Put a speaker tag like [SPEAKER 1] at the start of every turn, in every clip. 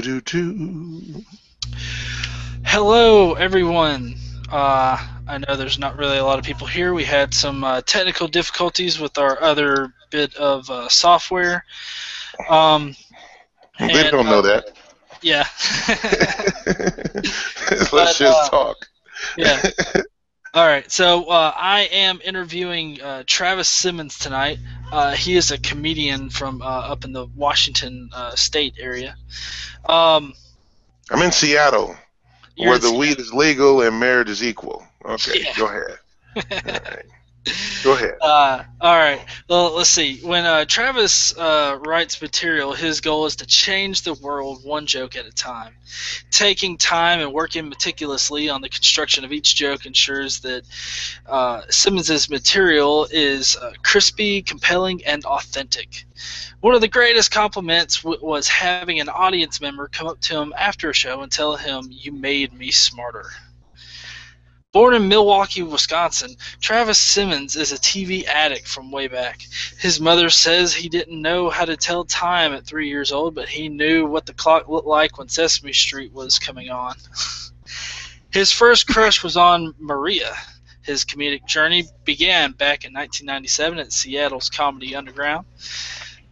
[SPEAKER 1] Do.
[SPEAKER 2] Hello, everyone. I know there's not really a lot of people here. We had some technical difficulties with our other bit of software.
[SPEAKER 1] They don't know that.
[SPEAKER 2] Yeah.
[SPEAKER 1] Let's just talk.
[SPEAKER 2] Yeah. All right. So I am interviewing Travis Simmons tonight. He is a comedian from up in the Washington State area.
[SPEAKER 1] I'm in Seattle, where the
[SPEAKER 2] Seattle.
[SPEAKER 1] weed is legal and marriage is equal. Okay,
[SPEAKER 2] Yeah.
[SPEAKER 1] Go ahead. All right. Go ahead.
[SPEAKER 2] All right. Well, let's see. When Travis writes material, his goal is to change the world one joke at a time. Taking time and working meticulously on the construction of each joke ensures that Simmons's material is crispy, compelling, and authentic. One of the greatest compliments was having an audience member come up to him after a show and tell him, "You made me smarter." Born in Milwaukee, Wisconsin, Travis Simmons is a TV addict from way back. His mother says he didn't know how to tell time at 3 years old, but he knew what the clock looked like when Sesame Street was coming on. His first crush was on Maria. His comedic journey began back in 1997 at Seattle's Comedy Underground.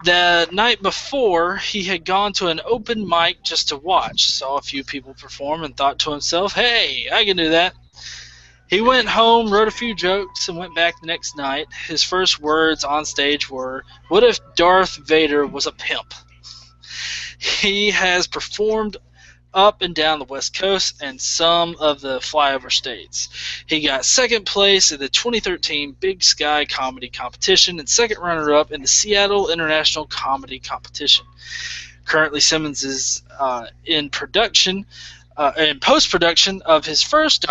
[SPEAKER 2] The night before, he had gone to an open mic just to watch, saw a few people perform, and thought to himself, "Hey, I can do that." He went home, wrote a few jokes, and went back the next night. His first words on stage were, "What if Darth Vader was a pimp?" He has performed up and down the West Coast and some of the flyover states. He got second place in the 2013 Big Sky Comedy Competition and second runner-up in the Seattle International Comedy Competition. Currently, Simmons is in post-production of his first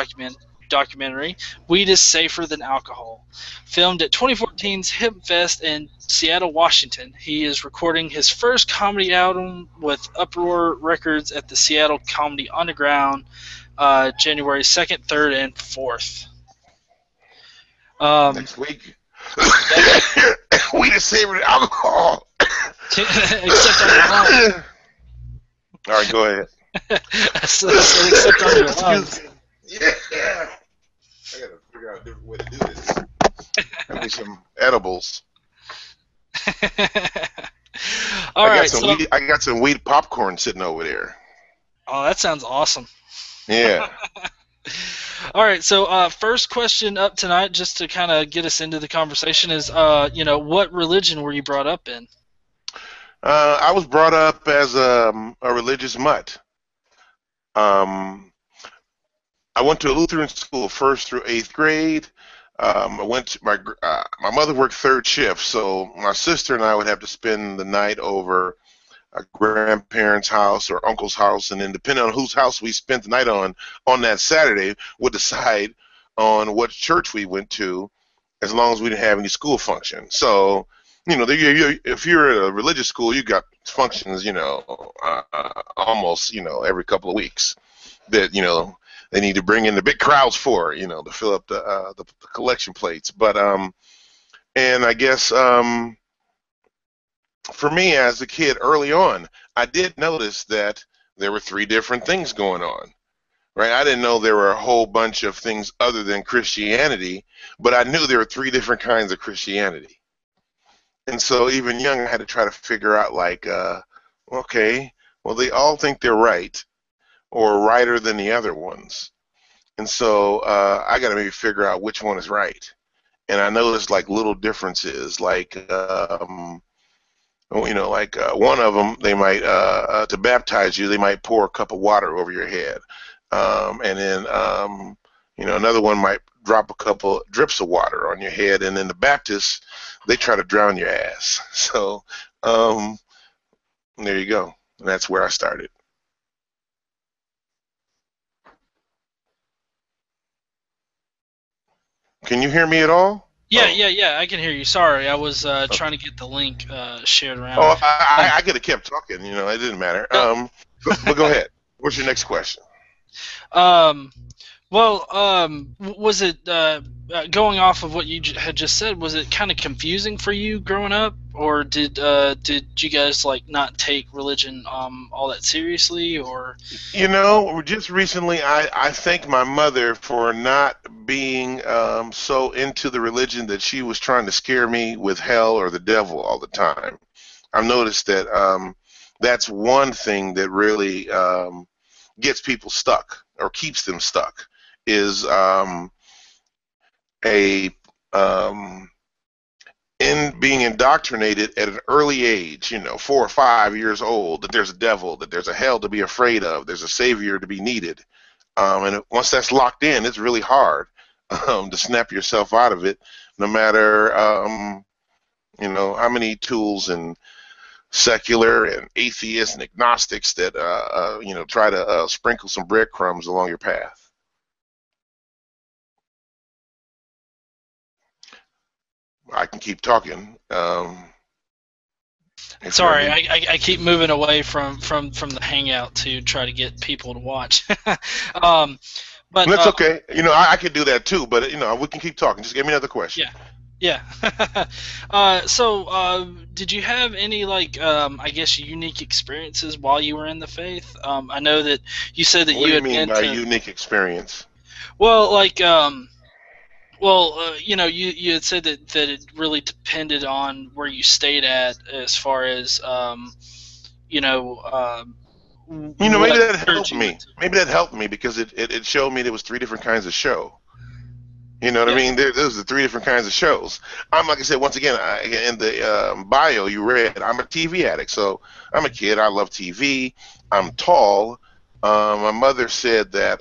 [SPEAKER 2] documentary, "Weed is Safer Than Alcohol." Filmed at 2014's HempFest in Seattle, Washington, he is recording his first comedy album with Uproar Records at the Seattle Comedy Underground January 2nd, 3rd, and 4th.
[SPEAKER 1] Next week. Weed is safer than alcohol.
[SPEAKER 2] Except on your lungs.
[SPEAKER 1] All right, go ahead.
[SPEAKER 2] Except on your lungs.
[SPEAKER 1] Yeah. I gotta figure out a different way to do this. Give me some edibles. I got some weed popcorn sitting over there.
[SPEAKER 2] Oh, that sounds awesome.
[SPEAKER 1] Yeah.
[SPEAKER 2] All right, so first question up tonight, just to kind of get us into the conversation, is what religion were you brought up in?
[SPEAKER 1] I was brought up as a religious mutt. I went to a Lutheran school 1st through 8th grade. My mother worked third shift, so my sister and I would have to spend the night over a grandparents' house or uncle's house, and then depending on whose house we spent the night on that Saturday would decide on what church we went to, as long as we didn't have any school function. So, if you're at a religious school, you got functions, almost, every couple of weeks that, they need to bring in the big crowds for, to fill up the collection plates. But and I guess for me as a kid early on, I did notice that there were 3 different things going on. Right? I didn't know there were a whole bunch of things other than Christianity, but I knew there were 3 different kinds of Christianity. And so even young, I had to try to figure out, like, okay, well, they all think they're right, or righter than the other ones. And so I got to maybe figure out which one is right. And I noticed, like, little differences, like, one of them, they might, to baptize you, they might pour a cup of water over your head. And then, another one might drop a couple drips of water on your head. And then the Baptists, they try to drown your ass. So there you go. And that's where I started. Can you hear me at all?
[SPEAKER 2] Yeah, I can hear you. Sorry, I was trying to get the link shared around.
[SPEAKER 1] Oh, I could have kept talking. It didn't matter. But go ahead. What's your next question?
[SPEAKER 2] Um, was it going off of what you had just said? Was it kind of confusing for you growing up, or did you guys like not take religion all that seriously, or?
[SPEAKER 1] Just recently, I thank my mother for not being so into the religion that she was trying to scare me with hell or the devil all the time. I've noticed that that's one thing that really gets people stuck or keeps them stuck is a in being indoctrinated at an early age, 4 or 5 years old, that there's a devil, that there's a hell to be afraid of, there's a savior to be needed. And once that's locked in, it's really hard to snap yourself out of it, no matter, how many tools and secular and atheists and agnostics that, try to sprinkle some breadcrumbs along your path. I can keep talking.
[SPEAKER 2] Sorry, I keep moving away from the hangout to try to get people to watch. But
[SPEAKER 1] that's okay. I could do that too, but we can keep talking. Just give me another question.
[SPEAKER 2] Yeah. Did you have any I guess unique experiences while you were in the faith? I know that you said that
[SPEAKER 1] what
[SPEAKER 2] you
[SPEAKER 1] do you
[SPEAKER 2] had
[SPEAKER 1] mean by
[SPEAKER 2] been to,
[SPEAKER 1] unique experience?
[SPEAKER 2] well, you had said that it really depended on where you stayed at as far as
[SPEAKER 1] Maybe
[SPEAKER 2] what
[SPEAKER 1] that
[SPEAKER 2] church
[SPEAKER 1] helped
[SPEAKER 2] you went
[SPEAKER 1] me.
[SPEAKER 2] to.
[SPEAKER 1] Maybe that helped me because it showed me there was three different kinds of show. You know what I
[SPEAKER 2] Yeah.
[SPEAKER 1] mean? There's the three different kinds of shows. Like I said, once again, in the bio you read, I'm a TV addict. So I'm a kid. I love TV. I'm tall. My mother said that,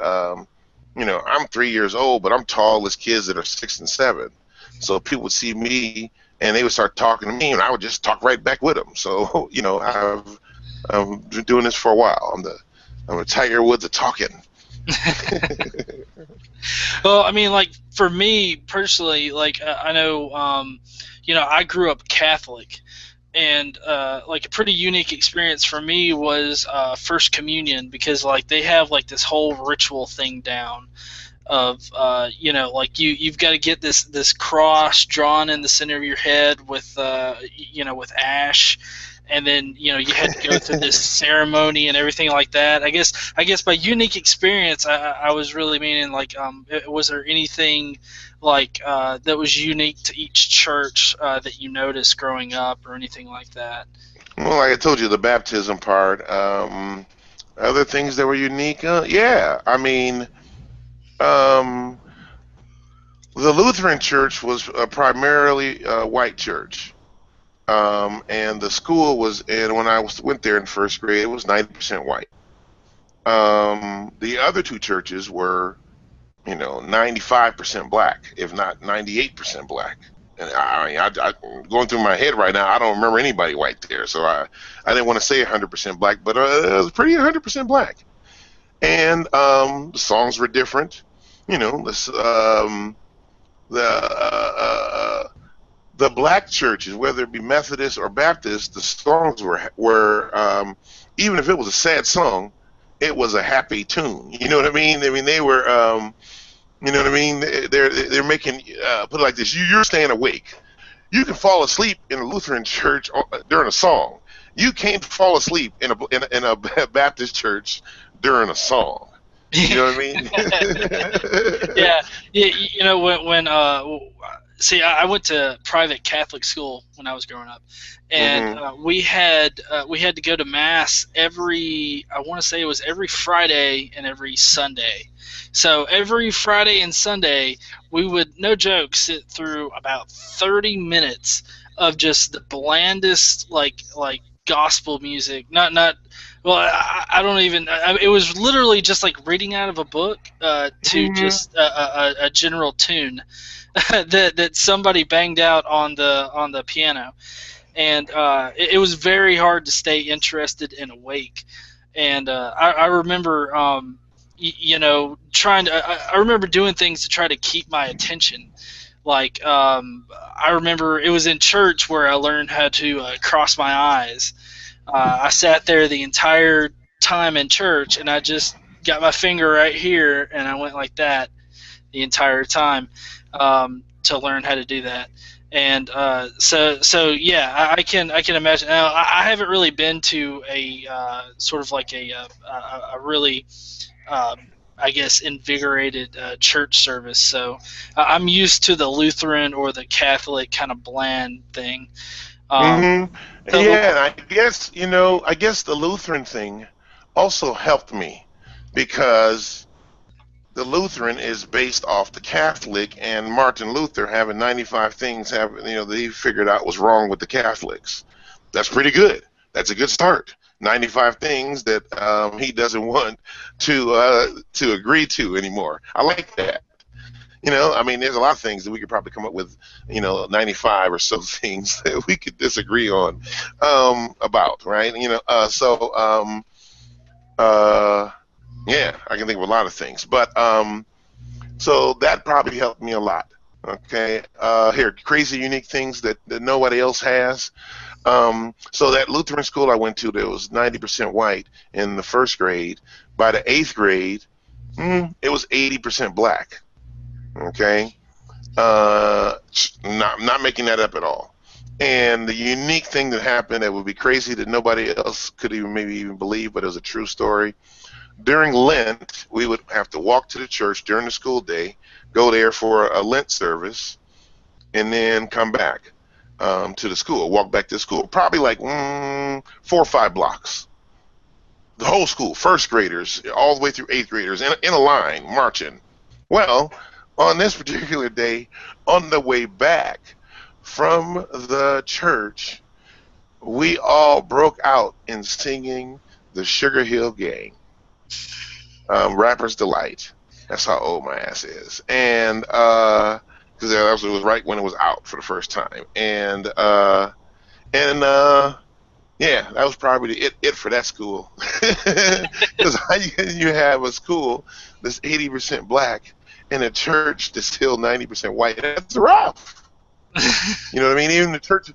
[SPEAKER 1] I'm 3 years old, but I'm tall as kids that are 6 and 7. So people would see me and they would start talking to me, and I would just talk right back with them. So I've been doing this for a while. I'm a Tiger Woods of talking.
[SPEAKER 2] Well, I mean, for me personally, I know, I grew up Catholic, and a pretty unique experience for me was First Communion, because they have this whole ritual thing down of you've got to get this cross drawn in the center of your head with with ash, and then you had to go through this ceremony and everything like that. I guess by unique experience, I was really meaning was there anything that was unique to each church that you noticed growing up or anything like that?
[SPEAKER 1] Well, like I told you, the baptism part. Other things that were unique. Yeah, I mean, um, the Lutheran Church was primarily a white church, and the school was. And when I went there in first grade, it was 90% white. The other two churches were, 95% black, if not 98% black. And I going through my head right now, I don't remember anybody white there. So I didn't want to say 100% black, but it was pretty 100% black. And the songs were different. This, the black churches, whether it be Methodist or Baptist, the songs were even if it was a sad song, it was a happy tune. You know what I mean? I mean they were. You know what I mean? They're making put it like this: you're staying awake. You can fall asleep in a Lutheran church during a song. You can't fall asleep in a Baptist church during a song. You know what I mean?
[SPEAKER 2] Yeah, when see, I went to private Catholic school when I was growing up, and we had to go to mass I want to say it was every Friday and every Sunday. So every Friday and Sunday, we would, no joke, sit through about 30 minutes of just the blandest gospel music. Not well, I don't even. It was literally just like reading out of a book to just a general tune that somebody banged out on the piano, and it was very hard to stay interested and awake. And I remember, trying to. I remember doing things to try to keep my attention. I remember it was in church where I learned how to cross my eyes. I sat there the entire time in church, and I just got my finger right here, and I went like that the entire time to learn how to do that. And so yeah, I can imagine. Now, I haven't really been to a sort of like a really I guess invigorated church service. So I'm used to the Lutheran or the Catholic kind of bland thing. Um,
[SPEAKER 1] Hmm.
[SPEAKER 2] so
[SPEAKER 1] Yeah, and I guess, I guess the Lutheran thing also helped me because the Lutheran is based off the Catholic, and Martin Luther having 95 things that he figured out was wrong with the Catholics. That's pretty good. That's a good start. 95 things that he doesn't want to agree to anymore. I like that. I mean, there's a lot of things that we could probably come up with, 95 or so things that we could disagree on about, right? Uh, yeah, I can think of a lot of things, but so that probably helped me a lot. Okay, here, crazy, unique things that nobody else has. So that Lutheran school I went to, that was 90% white in the first grade. By the eighth grade, it was 80% black. Okay, not making that up at all. And the unique thing that happened that would be crazy that nobody else could even believe, but it was a true story. During Lent, we would have to walk to the church during the school day, go there for a Lent service, and then come back to the school, walk back to the school. Probably like 4 or 5 blocks. The whole school, first graders, all the way through eighth graders, in a line, marching. Well, on this particular day, on the way back from the church, we all broke out in singing the Sugar Hill Gang. Rapper's Delight. That's how old my ass is. And because it was right when it was out for the first time. And yeah, that was probably it for that school. Because how you have a school that's 80% black and a church that's still 90% white? That's rough. You know what I mean? Even the church,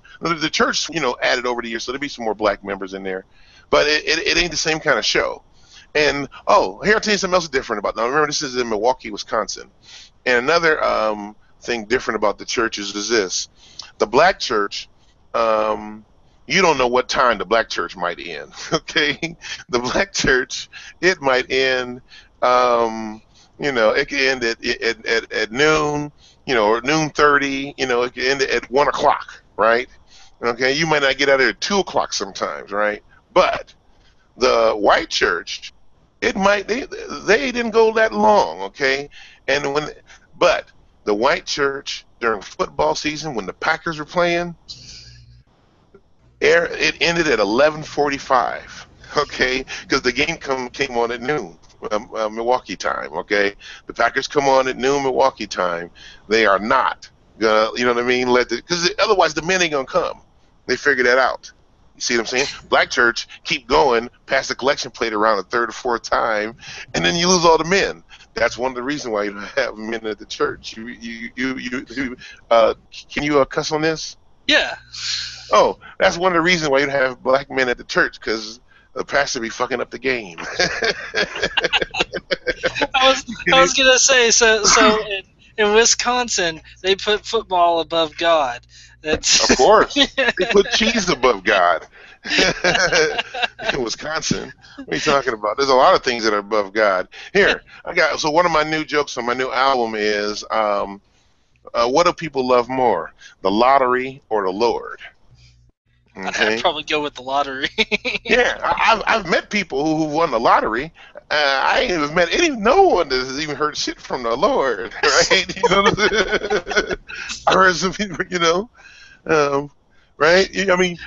[SPEAKER 1] added over the years, so there'll be some more black members in there. But it ain't the same kind of show. And here I'll tell you something else different about. Now remember, this is in Milwaukee, Wisconsin. And another thing different about the churches is this: the black church. You don't know what time the black church might end. Okay, the black church, it might end. It could end at noon. Or noon 30. It could end at 1 o'clock. Right. Okay, you might not get out of there at 2 o'clock sometimes. Right. But the white church, they didn't go that long, okay? But the white church during football season when the Packers were playing, it ended at 11:45, okay? Because the game came on at noon, Milwaukee time, okay? The Packers come on at noon Milwaukee time. They are not gonna, you know what I mean? Because otherwise the men ain't gonna come. They figured that out. You see what I'm saying? Black church, keep going past the collection plate around the third or fourth time, and then you lose all the men. That's one of the reasons why you don't have men at the church. Can you cuss on this?
[SPEAKER 2] yeah.
[SPEAKER 1] Oh, that's one of the reasons why you don't have black men at the church, because the pastor be fucking up the game.
[SPEAKER 2] I was gonna say so in Wisconsin they put football above God. That's
[SPEAKER 1] Of course, they put cheese above God. In Wisconsin, what are you talking about? There's a lot of things that are above God. Here, so one of my new jokes on my new album is, what do people love more, the lottery or the Lord? Okay.
[SPEAKER 2] I'd probably go with the lottery.
[SPEAKER 1] Yeah, I've met people who won the lottery. I ain't met no one that has even heard shit from the Lord, right? You know what I'm saying? I heard some people, right? I mean,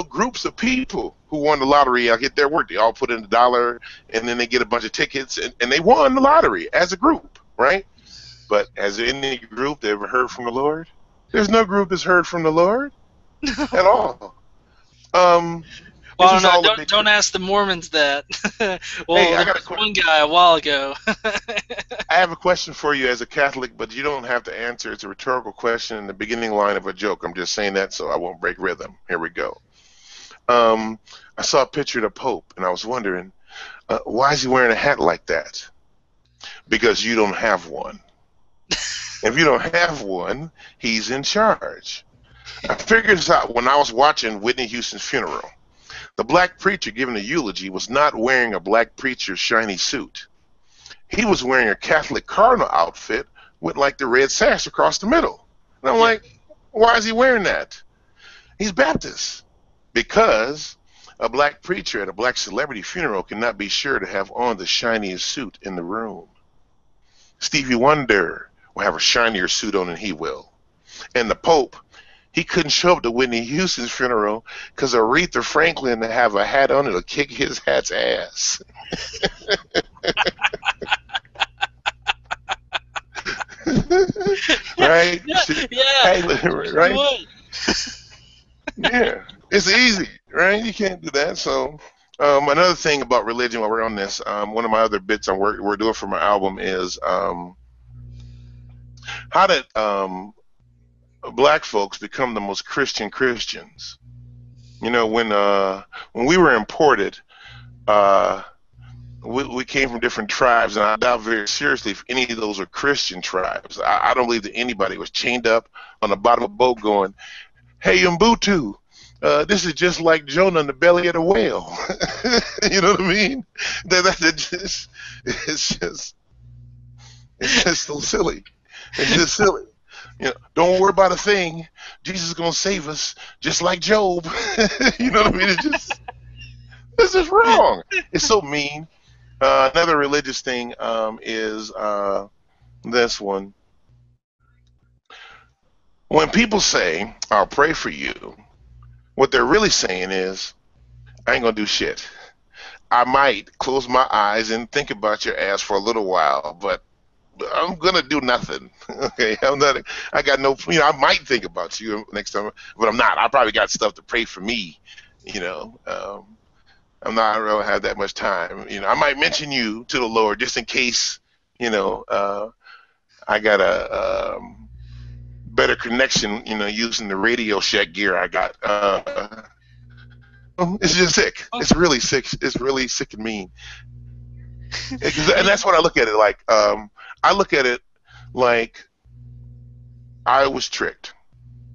[SPEAKER 1] groups of people who won the lottery. I get their work. They all put in $1, and then they get a bunch of tickets, and they won the lottery as a group, right? But has any group that ever heard from the Lord? There's no group that's heard from the Lord at all.
[SPEAKER 2] Well, no, don't ask the Mormons that. Well,
[SPEAKER 1] hey, I got
[SPEAKER 2] one guy a while ago.
[SPEAKER 1] I have a question for you as a Catholic, but you don't have to answer. It's a rhetorical question in the beginning line of a joke. I'm just saying that so I won't break rhythm. Here we go. I saw a picture of the Pope, and I was wondering, Why is he wearing a hat like that? Because you don't have one. If you don't have one, he's in charge. I figured this out when I was watching Whitney Houston's funeral. The black preacher giving the eulogy was not wearing a black preacher's shiny suit. He was wearing a Catholic cardinal outfit with like the red sash across the middle. And I'm like, why is he wearing that? He's Baptist. Because a black preacher at a black celebrity funeral cannot be sure to have on the shiniest suit in the room. Stevie Wonder will have a shinier suit on than he will. And the Pope, he couldn't show up to Whitney Houston's funeral because Aretha Franklin to have a hat on, it'll kick his hat's ass. Right?
[SPEAKER 2] Yeah.
[SPEAKER 1] Right? Yeah. It's easy, right? You can't do that. So another thing about religion while we're on this, one of my other bits we're doing for my album is how did black folks become the most Christian Christians? You know, when we were imported, we came from different tribes, and I doubt very seriously if any of those are Christian tribes. I don't believe that anybody was chained up on the bottom of a boat going, "Hey, Mbutu, this is just like Jonah in the belly of the whale." You know what I mean? It's just so silly. It's just silly. You know, don't worry about a thing. Jesus is gonna save us, just like Job. You know what I mean? It's just wrong. It's so mean. Another religious thing is this one. When people say, "I'll pray for you," what they're really saying is, "I ain't gonna do shit. I might close my eyes and think about your ass for a little while, but I'm gonna do nothing." Okay, I'm not. I got no. You know, I might think about you next time, but I'm not. I probably got stuff to pray for me. You know, I'm not. I don't really have that much time. You know, I might mention you to the Lord just in case. You know, I got a better connection. You know, using the Radio Shack gear I got. It's just sick. It's really sick. It's really sick and mean. And that's what I look at it like. I look at it like I was tricked,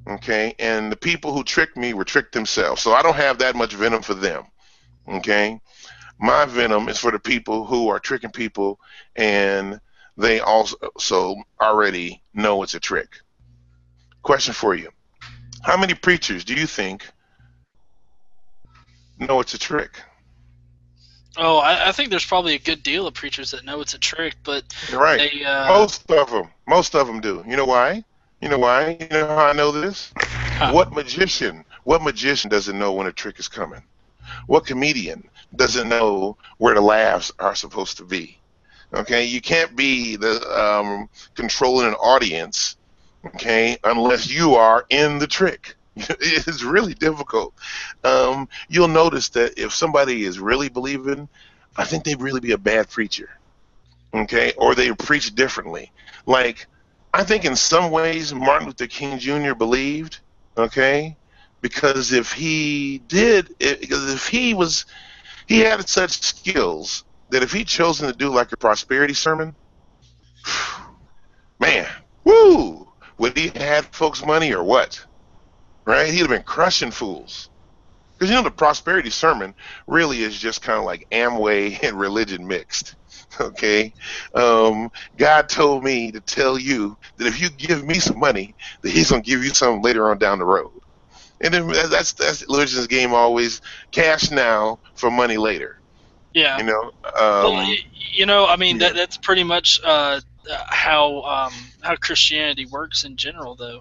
[SPEAKER 1] okay? And the people who tricked me were tricked themselves. So I don't have that much venom for them, okay? My venom is for the people who are tricking people, and they also already know it's a trick. Question for you. How many preachers do you think know it's a trick?
[SPEAKER 2] Oh, I think there's probably a good deal of preachers that know it's a trick, but
[SPEAKER 1] You're right.
[SPEAKER 2] they,
[SPEAKER 1] Most of them do. You know why? You know why? You know how I know this? What magician doesn't know when a trick is coming? What comedian doesn't know where the laughs are supposed to be? Okay, you can't be the controlling an audience, okay, unless you are in the trick. It's really difficult. You'll notice that if somebody is really believing, I think they'd really be a bad preacher, okay, or they preach differently. Like, I think in some ways Martin Luther King Jr. believed, okay, because if he had such skills that if he'd chosen to do like a prosperity sermon, man, woo, would he have had folks' money or what? Right? He'd have been crushing fools. Because, you know, the prosperity sermon really is just kind of like Amway and religion mixed. Okay? God told me to tell you that if you give me some money, that he's going to give you some later on down the road. And then that's religion's game always, cash now for money later.
[SPEAKER 2] Yeah.
[SPEAKER 1] You know?
[SPEAKER 2] Well, you know, I mean,
[SPEAKER 1] yeah.
[SPEAKER 2] that's pretty much how Christianity works in general, though.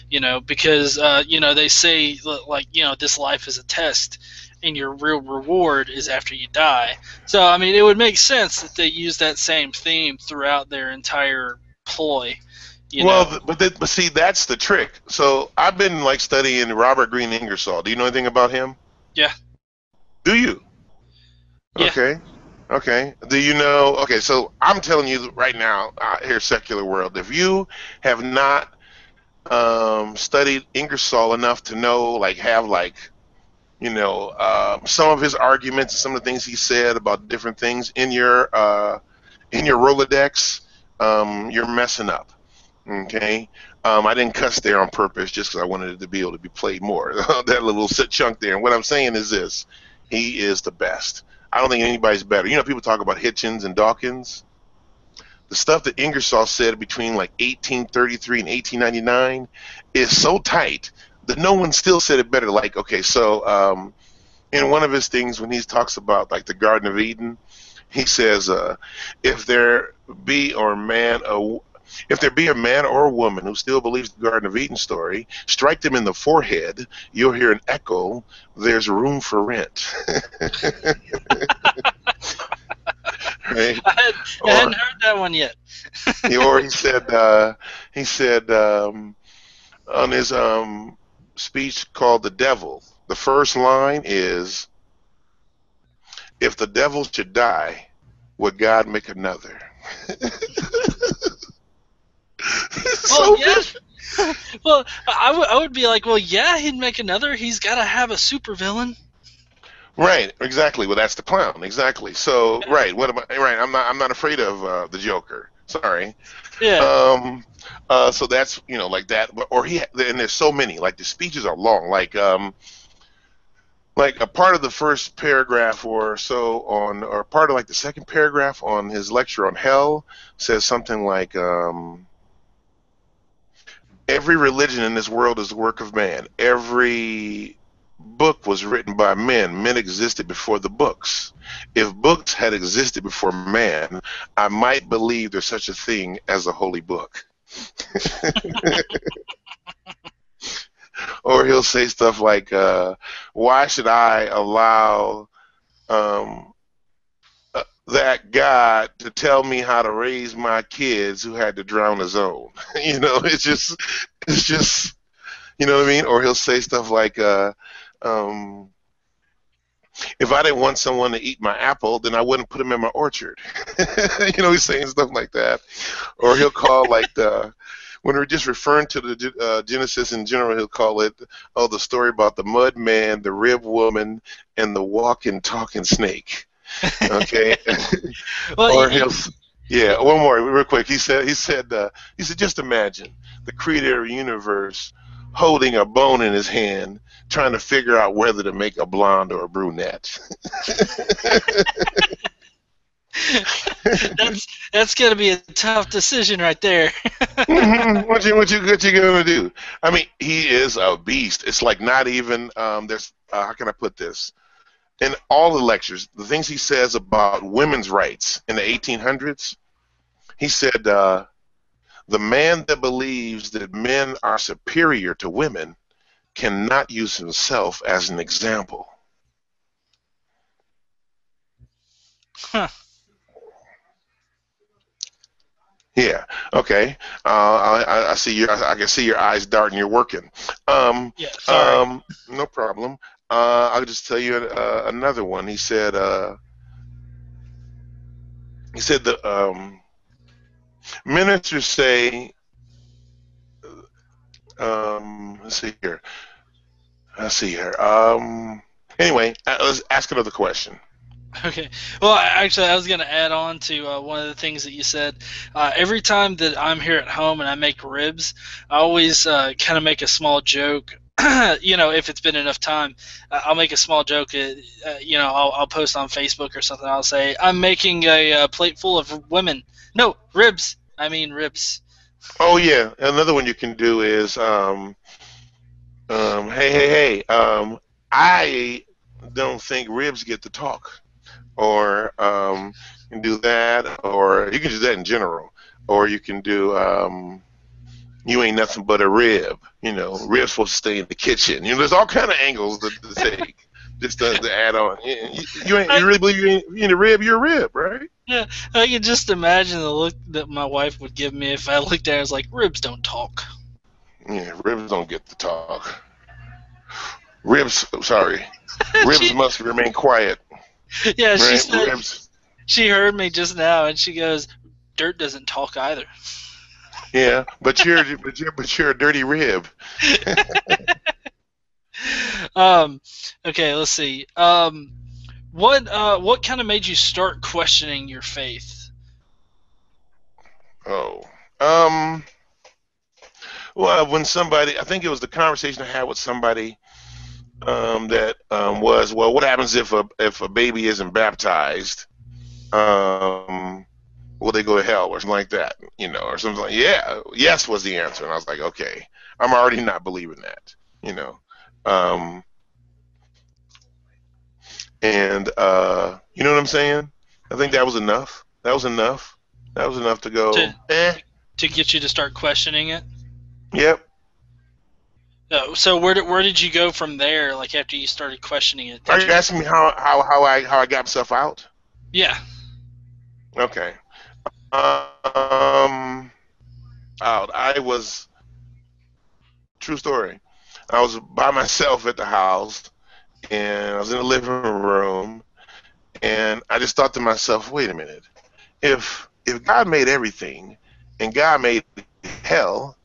[SPEAKER 2] You know, because you know, they say, like, you know, this life is a test, and your real reward is after you die. So, I mean, it would make sense that they use that same theme throughout their entire ploy. You know?
[SPEAKER 1] But see, that's the trick. So I've been like studying Robert Greene Ingersoll. Do you know anything about him?
[SPEAKER 2] Yeah.
[SPEAKER 1] Do you?
[SPEAKER 2] Yeah.
[SPEAKER 1] Okay. Do you know? Okay, so I'm telling you right now, here, secular world, if you have not studied Ingersoll enough to know, like, have like, some of his arguments, some of the things he said about different things in your Rolodex, you're messing up. Okay. I didn't cuss there on purpose just because I wanted it to be able to be played more. That little chunk there. And what I'm saying is this: he is the best. I don't think anybody's better. People talk about Hitchens and Dawkins. The stuff that Ingersoll said between like 1833 and 1899 is so tight that no one still said it better. Like, okay, so in one of his things when he talks about like the Garden of Eden, he says, if there be or man a if there be a man or a woman who still believes the Garden of Eden story, strike them in the forehead. You'll hear an echo. There's room for rent. Right?
[SPEAKER 2] I hadn't heard that one yet.
[SPEAKER 1] Or he said on his speech called "The Devil," the first line is, "If the devil should die, would God make another?"
[SPEAKER 2] Well, yeah. Well, I would be like, well, yeah, he'd make another. He's got to have a supervillain.
[SPEAKER 1] Right, exactly. Well, that's the clown, exactly. So, right, what am I? Right, I'm not afraid of the Joker. Sorry.
[SPEAKER 2] Yeah.
[SPEAKER 1] So that's like that. Or and there's so many. Like the speeches are long. Like a part of the first paragraph or so or part of like the second paragraph on his lecture on hell says something like, every religion in this world is the work of man. Every book was written by men. Men existed before the books. If books had existed before man, I might believe there's such a thing as a holy book. Or he'll say stuff like, why should I allow that God to tell me how to raise my kids who had to drown his own? It's just, you know what I mean? Or he'll say stuff like, if I didn't want someone to eat my apple, then I wouldn't put them in my orchard. He's saying stuff like that. Or he'll call when we're just referring to the Genesis in general, he'll call it, the story about the mud man, the rib woman, and the walking, talking snake. Okay.
[SPEAKER 2] Well,
[SPEAKER 1] Or one more real quick. He said, just imagine the creator of the universe holding a bone in his hand, trying to figure out whether to make a blonde or a brunette.
[SPEAKER 2] That's gonna be a tough decision right there.
[SPEAKER 1] Mm-hmm. What you gonna do? I mean, he is a beast. It's like not even there's how can I put this? In all the lectures, the things he says about women's rights in the 1800s, he said, the man that believes that men are superior to women cannot use himself as an example.
[SPEAKER 2] Huh.
[SPEAKER 1] Yeah. Okay. I see I can see your eyes darting. You're working.
[SPEAKER 2] Yeah. Sorry.
[SPEAKER 1] No problem. I'll just tell you another one. He said the ministers say. Let's see here. Anyway, let's ask another question.
[SPEAKER 2] Okay. Well, actually, I was going to add on to one of the things that you said. Every time that I'm here at home and I make ribs, I always kind of make a small joke. If it's been enough time, I'll make a small joke. I'll post on Facebook or something. I'll say, I'm making a plate full of women. No, ribs. I mean ribs.
[SPEAKER 1] Oh, yeah. Another one you can do is, hey, I don't think ribs get to talk. Or you can do that, or you can do that in general. Or you can do, you ain't nothing but a rib. Rib's supposed to stay in the kitchen. There's all kind of angles to take, just to add on. You really believe you ain't a rib? You're a rib, right?
[SPEAKER 2] Yeah, I can just imagine the look that my wife would give me if I looked at her and was like, ribs don't talk.
[SPEAKER 1] Yeah, ribs don't get to talk. Ribs must remain quiet.
[SPEAKER 2] Yeah,
[SPEAKER 1] right?
[SPEAKER 2] she said
[SPEAKER 1] Ribs.
[SPEAKER 2] she heard me just now, and she goes, "Dirt doesn't talk either."
[SPEAKER 1] Yeah, but you're a dirty rib.
[SPEAKER 2] um, okay, let's see. What kind of made you start questioning your faith?
[SPEAKER 1] Oh, well, when somebody, I think it was the conversation I had with somebody that was, well, what happens if a baby isn't baptized? Um, will they go to hell or something like that? Or something like, yeah, yes was the answer, and I was like, okay, I'm already not believing that. You know, um, and you know what I'm saying? I think that was enough. That was enough. That was enough to
[SPEAKER 2] To
[SPEAKER 1] go,
[SPEAKER 2] to get you to start questioning it?
[SPEAKER 1] yep.
[SPEAKER 2] So where did you go from there? Like after you started questioning it,
[SPEAKER 1] Are
[SPEAKER 2] did
[SPEAKER 1] you
[SPEAKER 2] you?
[SPEAKER 1] asking me how I got myself out?
[SPEAKER 2] Yeah.
[SPEAKER 1] Okay. Um, Out. I was, true story. I was by myself at the house, and I was in the living room, and I just thought to myself, wait a minute. If God made everything, and God made hell,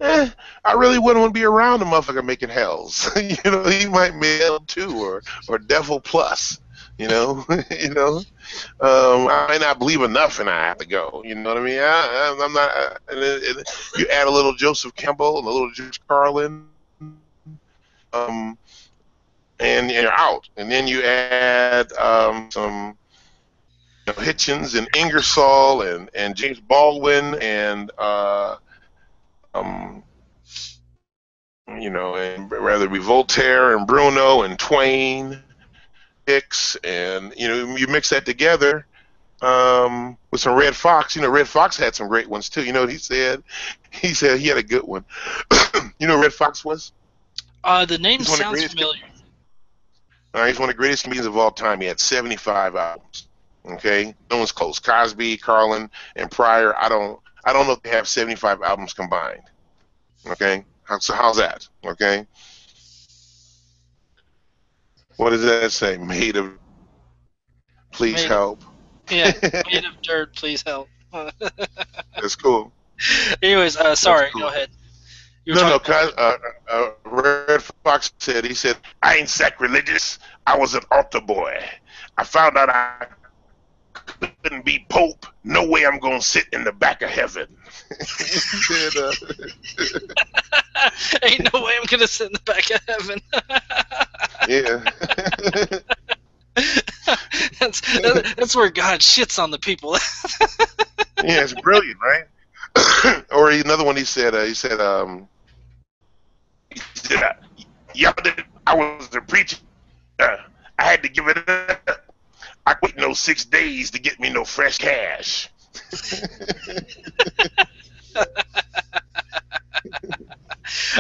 [SPEAKER 1] I really wouldn't want to be around a motherfucker making hells. He might make hell too, or devil plus. You know, I might not believe enough, and I have to go. You know what I mean? I'm not. And you add a little Joseph Campbell and a little George Carlin, um, and you're out. And then you add some Hitchens and Ingersoll and James Baldwin and um, and rather be Voltaire and Bruno and Twain, Hicks, and you mix that together with some Red Fox. Red Fox had some great ones too. You know what he said? He said he had a good one. You know who Red Fox was?
[SPEAKER 2] The name
[SPEAKER 1] He's one of the
[SPEAKER 2] sounds
[SPEAKER 1] greatest.
[SPEAKER 2] familiar.
[SPEAKER 1] He's one of the greatest comedians of all time. He had 75 albums. Okay, no one's close. Cosby, Carlin, and Pryor. I don't know if they have 75 albums combined. Okay, so how's that? Okay, what does that say? Made of, please
[SPEAKER 2] Made of,
[SPEAKER 1] help.
[SPEAKER 2] yeah, made of dirt. Please help.
[SPEAKER 1] That's cool.
[SPEAKER 2] Anyways,
[SPEAKER 1] That's
[SPEAKER 2] sorry. Go
[SPEAKER 1] cool.
[SPEAKER 2] ahead. You were
[SPEAKER 1] No,
[SPEAKER 2] talking
[SPEAKER 1] no.
[SPEAKER 2] about
[SPEAKER 1] Red Fox said, he said, I ain't sacrilegious. I was an altar boy. I found out I couldn't be Pope. No way I'm going to sit in the back of heaven. He said,
[SPEAKER 2] ain't no way I'm gonna sit in the back of heaven.
[SPEAKER 1] yeah.
[SPEAKER 2] that's where God shits on the people.
[SPEAKER 1] Yeah, it's brilliant, right? Or another one, he said, y'all did, I was the preacher. I had to give it up. I quit no 6 days to get me no fresh cash.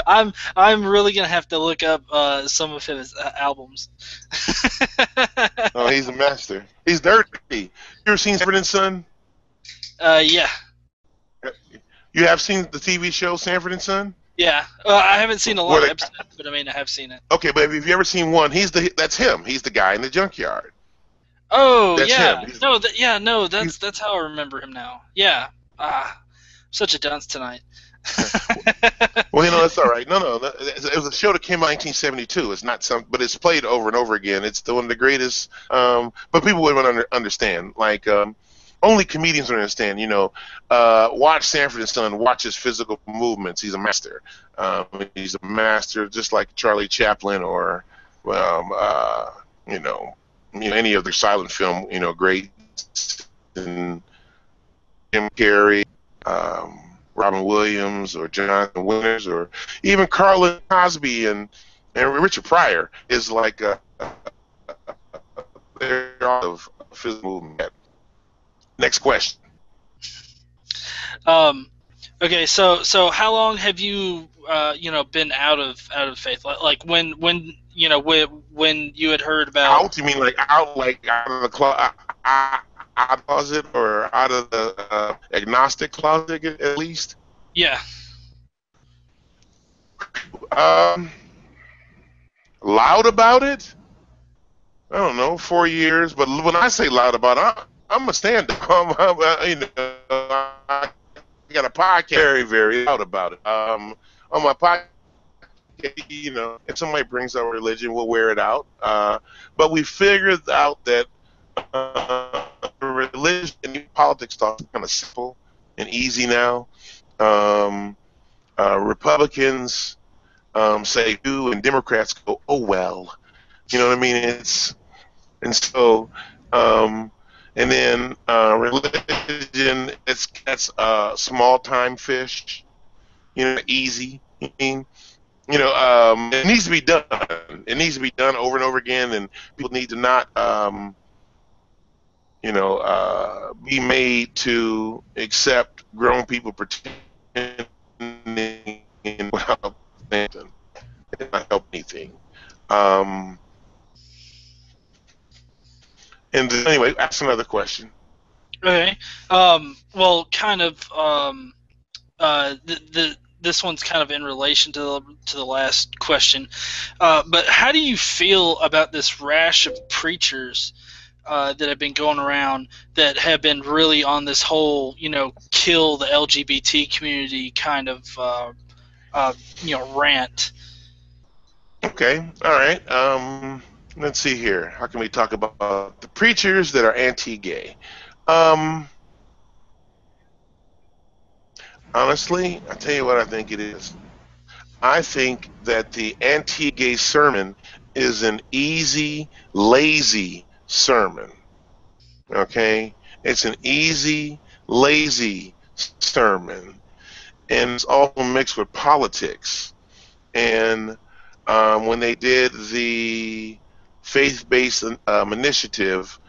[SPEAKER 2] I'm really gonna have to look up some of his albums.
[SPEAKER 1] Oh, he's a master. He's dirty. You ever seen Sanford and Son?
[SPEAKER 2] Yeah,
[SPEAKER 1] You have seen the TV show Sanford and Son?
[SPEAKER 2] yeah. I haven't seen a lot
[SPEAKER 1] Where
[SPEAKER 2] of
[SPEAKER 1] they,
[SPEAKER 2] episodes, but I mean I have seen it.
[SPEAKER 1] okay, but if you ever seen one, that's him. He's the guy in the junkyard.
[SPEAKER 2] Oh
[SPEAKER 1] That's
[SPEAKER 2] yeah,
[SPEAKER 1] him.
[SPEAKER 2] no, no,
[SPEAKER 1] He's
[SPEAKER 2] that's how I remember him now. Yeah, such a dunce tonight.
[SPEAKER 1] Well, it's all right. No. It was a show that came out in 1972. It's not but it's played over and over again. It's one of the greatest. But people wouldn't understand. Like only comedians would understand. Watch Sanford and Son. Watch his physical movements. He's a master. He's a master, just like Charlie Chaplin or, any other silent film. Greats and Jim Carrey. Robin Williams or Jonathan Winters or even Carlin Cosby and Richard Pryor is like they're all of physical movement. Next question.
[SPEAKER 2] Okay, so how long have you been out of faith? Like when when you had heard about?
[SPEAKER 1] Out? You mean like out of the closet, out of the closet, or out of the agnostic closet at least?
[SPEAKER 2] Yeah.
[SPEAKER 1] Um, Loud about it? I don't know, 4 years. But when I say loud about it, I'm a stand-up. I got a podcast very, very loud about it. On my podcast, okay, if somebody brings up religion, we'll wear it out. But we figured out that religion and politics talk is kind of simple and easy now. Um, Republicans say do, and Democrats go, oh well. You know what I mean? And so, um, and then religion, that's small time fish. Easy. I mean, it needs to be done. It needs to be done over and over again, and people need to not, be made to accept grown people pretending without anything, not help anything. Um, and anyway, ask another question.
[SPEAKER 2] Okay. Well, kind of. This one's kind of in relation to the last question. But how do you feel about this rash of preachers that have been going around that have been really on this whole, kill the LGBT community kind of, rant?
[SPEAKER 1] Okay, all right. Let's see here. How can we talk about the preachers that are anti-gay? Honestly, I tell you what I think it is. I think that the anti-gay sermon is an easy, lazy sermon. Okay, it's an easy, lazy sermon, and it's also mixed with politics. And when they did the faith-based initiative,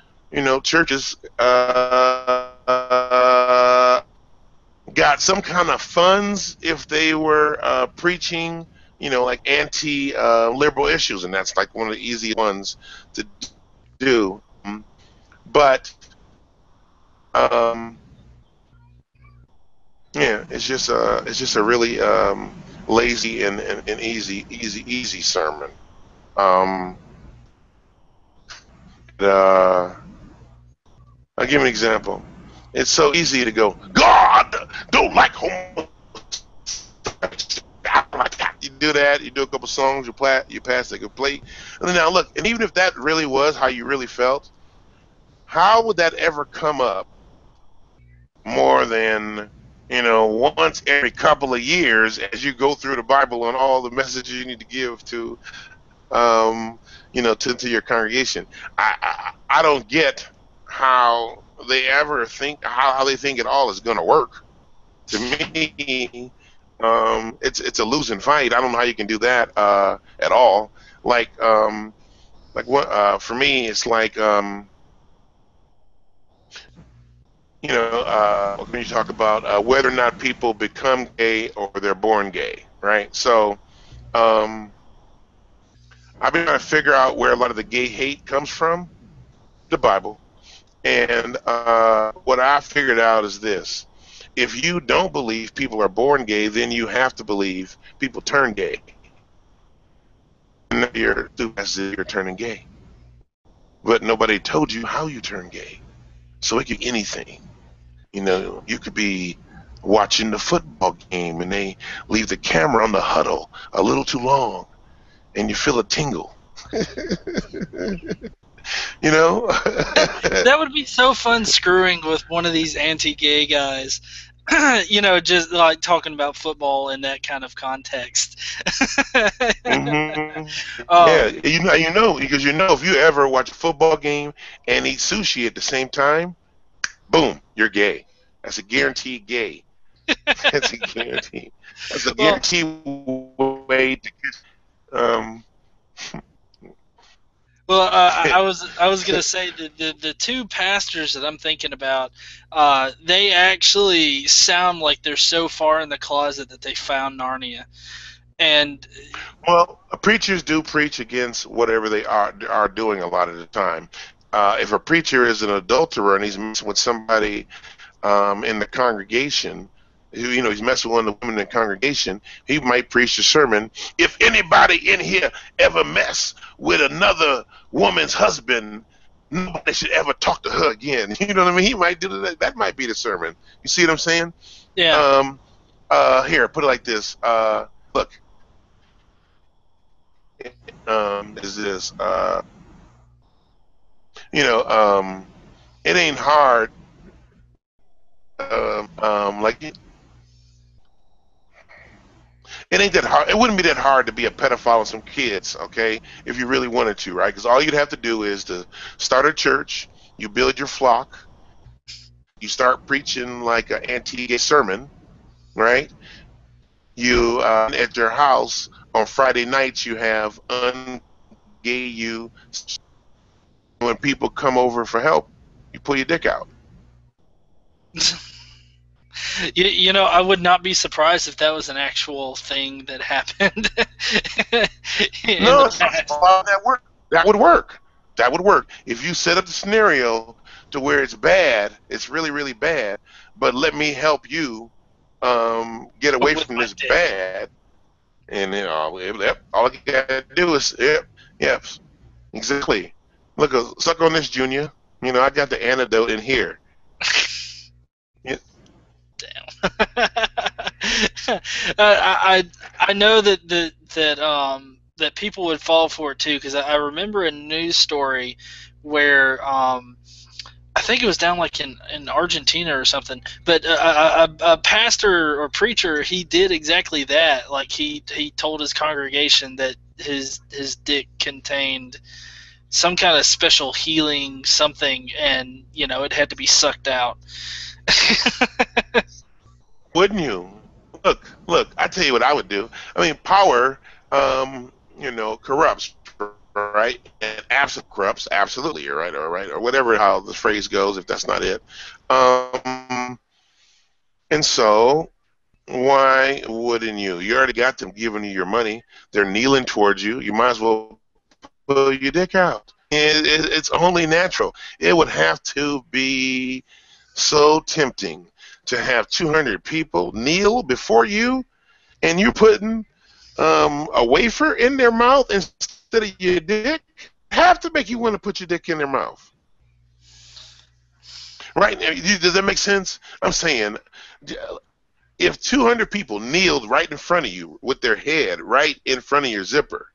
[SPEAKER 1] churches got some kind of funds if they were preaching, like anti-liberal issues, and that's like one of the easy ones to do. But yeah, it's just a really lazy and easy sermon. Um, I'll give you an example. It's so easy to go, God don't like homosexuality. You do that, you do a couple songs, you pass the plate. And then now look, and even if that really was how you really felt, how would that ever come up more than, once every couple of years as you go through the Bible and all the messages you need to give to, to your congregation? I don't get how they ever think how they think it all is going to work. To me, it's a losing fight. I don't know how you can do that at all. Like what for me, it's like when you talk about whether or not people become gay or they're born gay, right? So I've been trying to figure out where a lot of the gay hate comes from. The Bible. And what I figured out is this: if you don't believe people are born gay, then you have to believe people turn gay. And you're turning gay. But nobody told you how you turn gay. So it could be anything. You could be watching the football game and they leave the camera on the huddle a little too long and you feel a tingle.
[SPEAKER 2] That would be so fun screwing with one of these anti-gay guys. Just like talking about football in that kind of context.
[SPEAKER 1] Mm-hmm. Yeah, because if you ever watch a football game and eat sushi at the same time, boom, you're gay. That's a guaranteed gay. That's a guarantee. That's a guaranteed way to get.
[SPEAKER 2] Well, I was gonna say the two pastors that I'm thinking about, they actually sound like they're so far in the closet that they found Narnia, and
[SPEAKER 1] well, preachers do preach against whatever they are doing a lot of the time. If a preacher is an adulterer and he's messing with somebody in the congregation, he's messing with one of the women in the congregation, he might preach the sermon, if anybody in here ever mess with another woman's husband, nobody should ever talk to her again. You know what I mean? He might do that. That might be the sermon. You see what I'm saying?
[SPEAKER 2] Yeah.
[SPEAKER 1] Here, put it like this. Look, is this. You know, it ain't hard. Like it ain't that hard. It wouldn't be that hard to be a pedophile with some kids, okay? If you really wanted to, right? Because all you'd have to do is to start a church. You build your flock. You start preaching like an anti-gay sermon, right? You at your house on Friday nights. You have ungay you. When people come over for help, you pull your dick out.
[SPEAKER 2] You know, I would not be surprised if that was an actual thing that happened in
[SPEAKER 1] No,
[SPEAKER 2] the
[SPEAKER 1] it's not
[SPEAKER 2] past.
[SPEAKER 1] that work. That would work. That would work if you set up the scenario to where it's bad. It's really, really bad. But let me help you get away
[SPEAKER 2] With
[SPEAKER 1] from
[SPEAKER 2] my
[SPEAKER 1] this
[SPEAKER 2] dick.
[SPEAKER 1] bad. And then all you gotta do is yep, exactly. Look, suck on this, Junior. You know, I got the antidote in here. Yeah.
[SPEAKER 2] Damn. I know that people would fall for it too, because I remember a news story where I think it was down like in Argentina or something. But a pastor or preacher, he did exactly that. Like he told his congregation that his dick contained some kind of special healing something, and it had to be sucked out.
[SPEAKER 1] Wouldn't you? Look. I tell you what I would do. I mean, power, corrupts, right? And absent corrupts, absolutely, right, or whatever how the phrase goes. If that's not it, and so why wouldn't you? You already got them giving you your money. They're kneeling towards you. You might as well pull your dick out. It's only natural. It would have to be so tempting to have 200 people kneel before you, and you're putting a wafer in their mouth instead of your dick. Have to make you want to put your dick in their mouth, right? Does that make sense? I'm saying, if 200 people kneeled right in front of you with their head right in front of your zipper,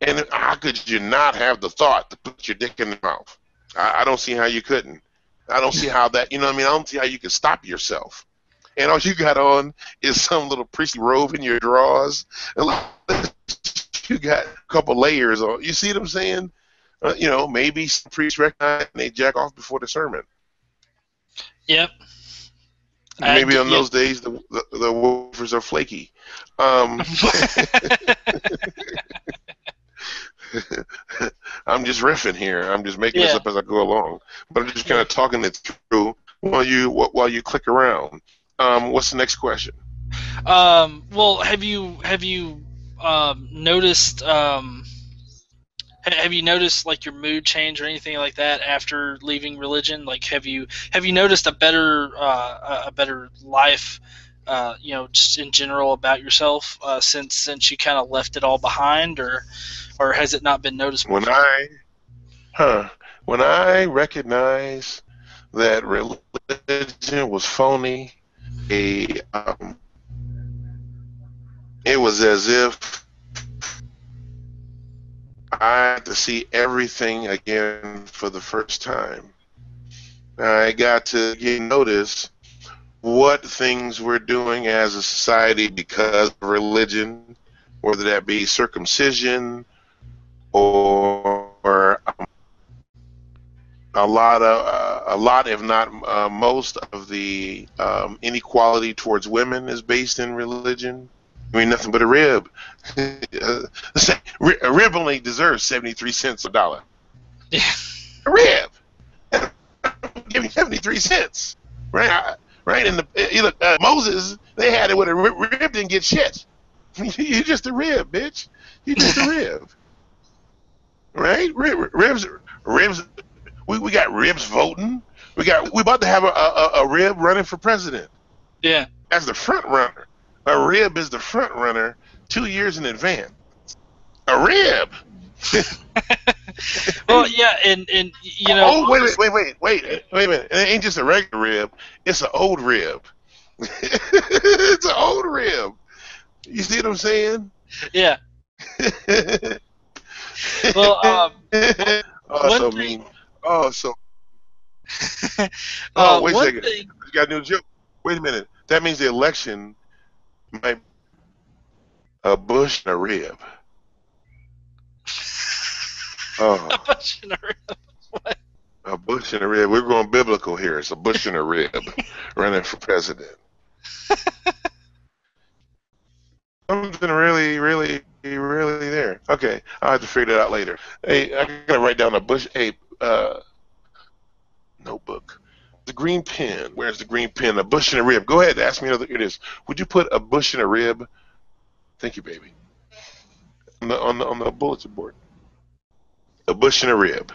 [SPEAKER 1] and how could you not have the thought to put your dick in their mouth? I don't see how you couldn't. I don't see how that, you know what I mean? I don't see how you could stop yourself. And all you got on is some little priestly robe in your drawers. And you got a couple layers on. You see what I'm saying? Maybe some priests recognize and they jack off before the sermon.
[SPEAKER 2] Yep.
[SPEAKER 1] Maybe on
[SPEAKER 2] Yep.
[SPEAKER 1] those days the wafers are flaky. Um, I'm just riffing here. I'm just making this
[SPEAKER 2] Yeah.
[SPEAKER 1] up as I go along. But I'm just kind of talking it through while you click around. What's the next question?
[SPEAKER 2] Well, have you noticed have you noticed like your mood change or anything like that after leaving religion? Like, have you noticed a better life, just in general about yourself, since you kind of left it all behind, or has it not been noticeable
[SPEAKER 1] When
[SPEAKER 2] for you?
[SPEAKER 1] I huh, when I recognized that religion was phony, a it was as if I had to see everything again for the first time. I got to notice what things we're doing as a society because of religion, whether that be circumcision or if not most of the inequality towards women is based in religion. I mean, nothing but a rib. A rib only deserves 73 cents a dollar.
[SPEAKER 2] Yeah.
[SPEAKER 1] A rib. Give me 73 cents. Right? Right? And you look, Moses, they had it with a rib didn't get shit. You're just a rib, bitch. You're just a rib. Right? Ribs. We got ribs voting. We about to have a rib running for president
[SPEAKER 2] Yeah.
[SPEAKER 1] as the front runner. A rib is the front runner 2 years in advance. A rib.
[SPEAKER 2] Well, yeah, and
[SPEAKER 1] Oh, wait a minute. It ain't just a regular rib. It's an old rib. It's an old rib. You see what I'm saying?
[SPEAKER 2] yeah. Well,
[SPEAKER 1] Oh,
[SPEAKER 2] one
[SPEAKER 1] so
[SPEAKER 2] thing.
[SPEAKER 1] mean. Oh, so. Oh, wait a
[SPEAKER 2] One
[SPEAKER 1] second.
[SPEAKER 2] thing.
[SPEAKER 1] You got a new joke. Wait a minute. That means the election might a bush and a rib.
[SPEAKER 2] A
[SPEAKER 1] Oh,
[SPEAKER 2] bunch of what?
[SPEAKER 1] a bush and a rib. We're going biblical here. It's a bush and a rib running for president. Something really, really, really there. Okay, I'll have to figure that out later. Hey, I gotta write down a bush. Hey, notebook. The green pen. Where's the green pen? A bush and a rib. Go ahead. Ask me another. Here it is. Would you put a bush and a rib? Thank you, baby. On the bulletin board. A bush and a rib.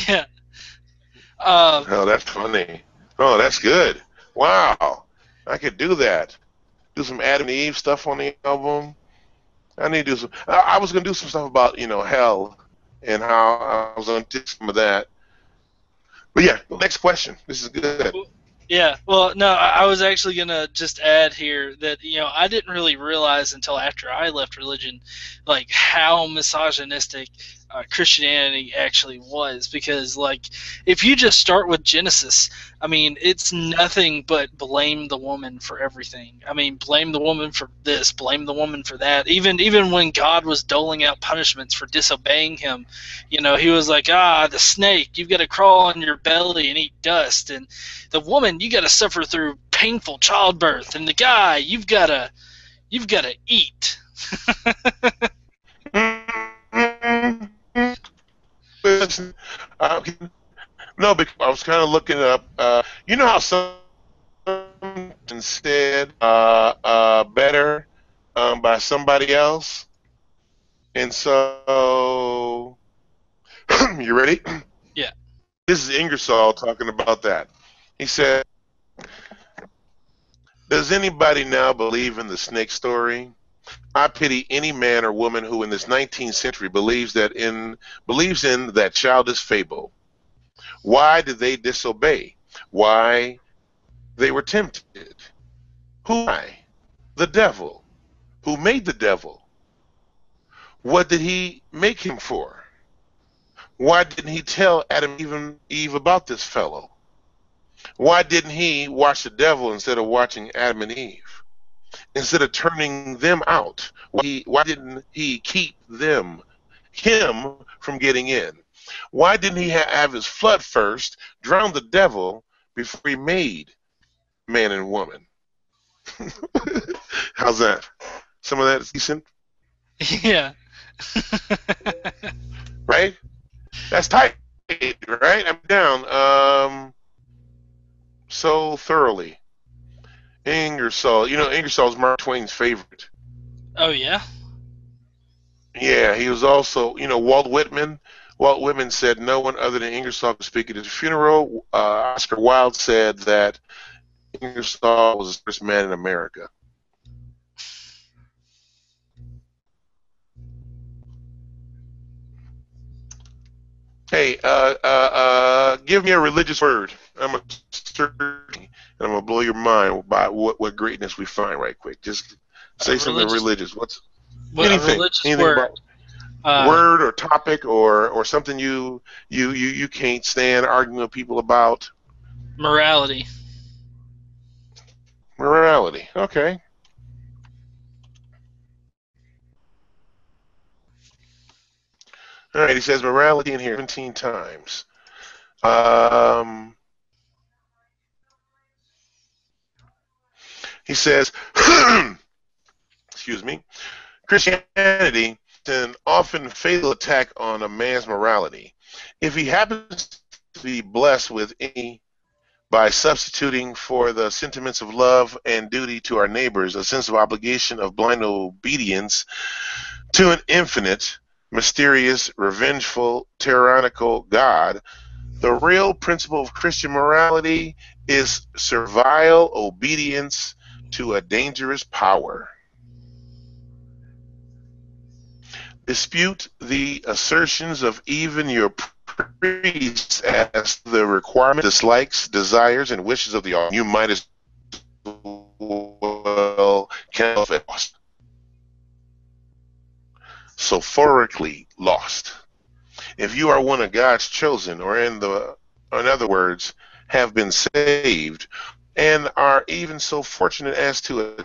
[SPEAKER 2] Yeah. Uh,
[SPEAKER 1] Oh, that's funny. Oh, that's good. Wow, I could do that. Do some Adam and Eve stuff on the album. I need to do some. I was gonna do some stuff about hell and how I was gonna do some of that. But yeah, next question. This is good.
[SPEAKER 2] Yeah, well, no, I was actually gonna just add here that I didn't really realize until after I left religion, like how misogynistic Christianity actually was. Because like, if you just start with Genesis, I mean, it's nothing but blame the woman for everything. I mean, blame the woman for this, blame the woman for that. Even when God was doling out punishments for disobeying Him, He was like, the snake, you've got to crawl on your belly and eat dust, and the woman, you got to suffer through painful childbirth, and the guy, you've got to eat.
[SPEAKER 1] No, because I was kind of looking up. You know how something said better by somebody else, and so you ready?
[SPEAKER 2] Yeah.
[SPEAKER 1] This is Ingersoll talking about that. He said, "Does anybody now believe in the snake story? I pity any man or woman who, in this 19th century, believes in that childish fable. Why did they disobey? Why they were tempted? Why? The devil. Who made the devil? What did he make him for? Why didn't he tell Adam and Eve about this fellow? Why didn't he watch the devil instead of watching Adam and Eve? Instead of turning them out, why didn't he keep him from getting in? Why didn't he have his flood first, drown the devil before he made man and woman?" How's that? Some of that is decent,
[SPEAKER 2] Yeah.
[SPEAKER 1] right? That's tight, right? I'm down. So thoroughly. Ingersoll. Ingersoll's Mark Twain's favorite.
[SPEAKER 2] Oh yeah.
[SPEAKER 1] Yeah, he was also, Walt Whitman. Walt Whitman said no one other than Ingersoll could speak at his funeral. Oscar Wilde said that Ingersoll was the first man in America. Hey, give me a religious word. I'm gonna search and I'm gonna blow your mind by what greatness we find right quick. Just say something religious. What's anything? Anything
[SPEAKER 2] word.
[SPEAKER 1] about word or topic or something you can't stand arguing with people about?
[SPEAKER 2] Morality.
[SPEAKER 1] Morality. Okay. All right. He says morality in here 17 times. He says, excuse me, Christianity is an often fatal attack on a man's morality. If he happens to be blessed with any by substituting for the sentiments of love and duty to our neighbors a sense of obligation of blind obedience to an infinite, mysterious, revengeful, tyrannical God, the real principle of Christian morality is servile obedience to a dangerous power. Dispute the assertions of even your priests as to the requirements, dislikes, desires, and wishes of the audience. You might as well count it. sulphurically lost. If you are one of God's chosen, or in other words, have been saved, and are even so fortunate as to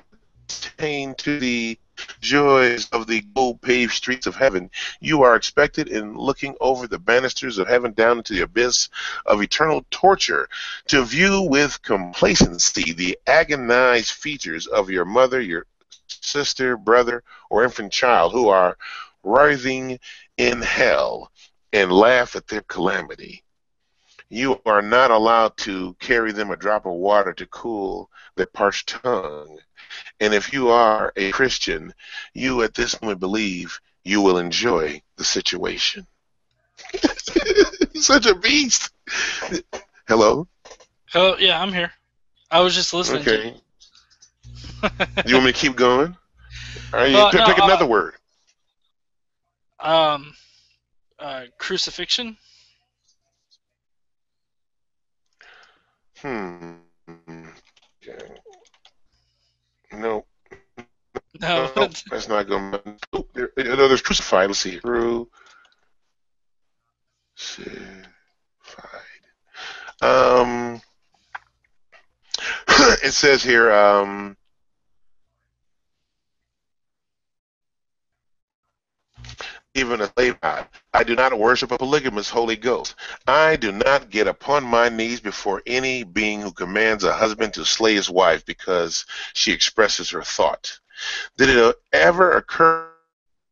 [SPEAKER 1] attain to the joys of the gold paved streets of heaven, you are expected in looking over the banisters of heaven down into the abyss of eternal torture to view with complacency the agonized features of your mother, your sister, brother, or infant child who are writhing in hell and laugh at their calamity. You are not allowed to carry them a drop of water to cool their parched tongue. And if you are a Christian, you at this moment believe you will enjoy the situation. Such a beast. Hello?
[SPEAKER 2] Oh, yeah, I'm here. I was just listening to
[SPEAKER 1] Okay. Do you want me to keep going? All right,
[SPEAKER 2] no,
[SPEAKER 1] pick another word.
[SPEAKER 2] crucifixion.
[SPEAKER 1] Okay. No,
[SPEAKER 2] No.
[SPEAKER 1] no, that's not going to. Oh, there's crucified. Let's see. Crucified. It says here, even a slave god. I do not worship a polygamous Holy Ghost. I do not get upon my knees before any being who commands a husband to slay his wife because she expresses her thought. Did it ever occur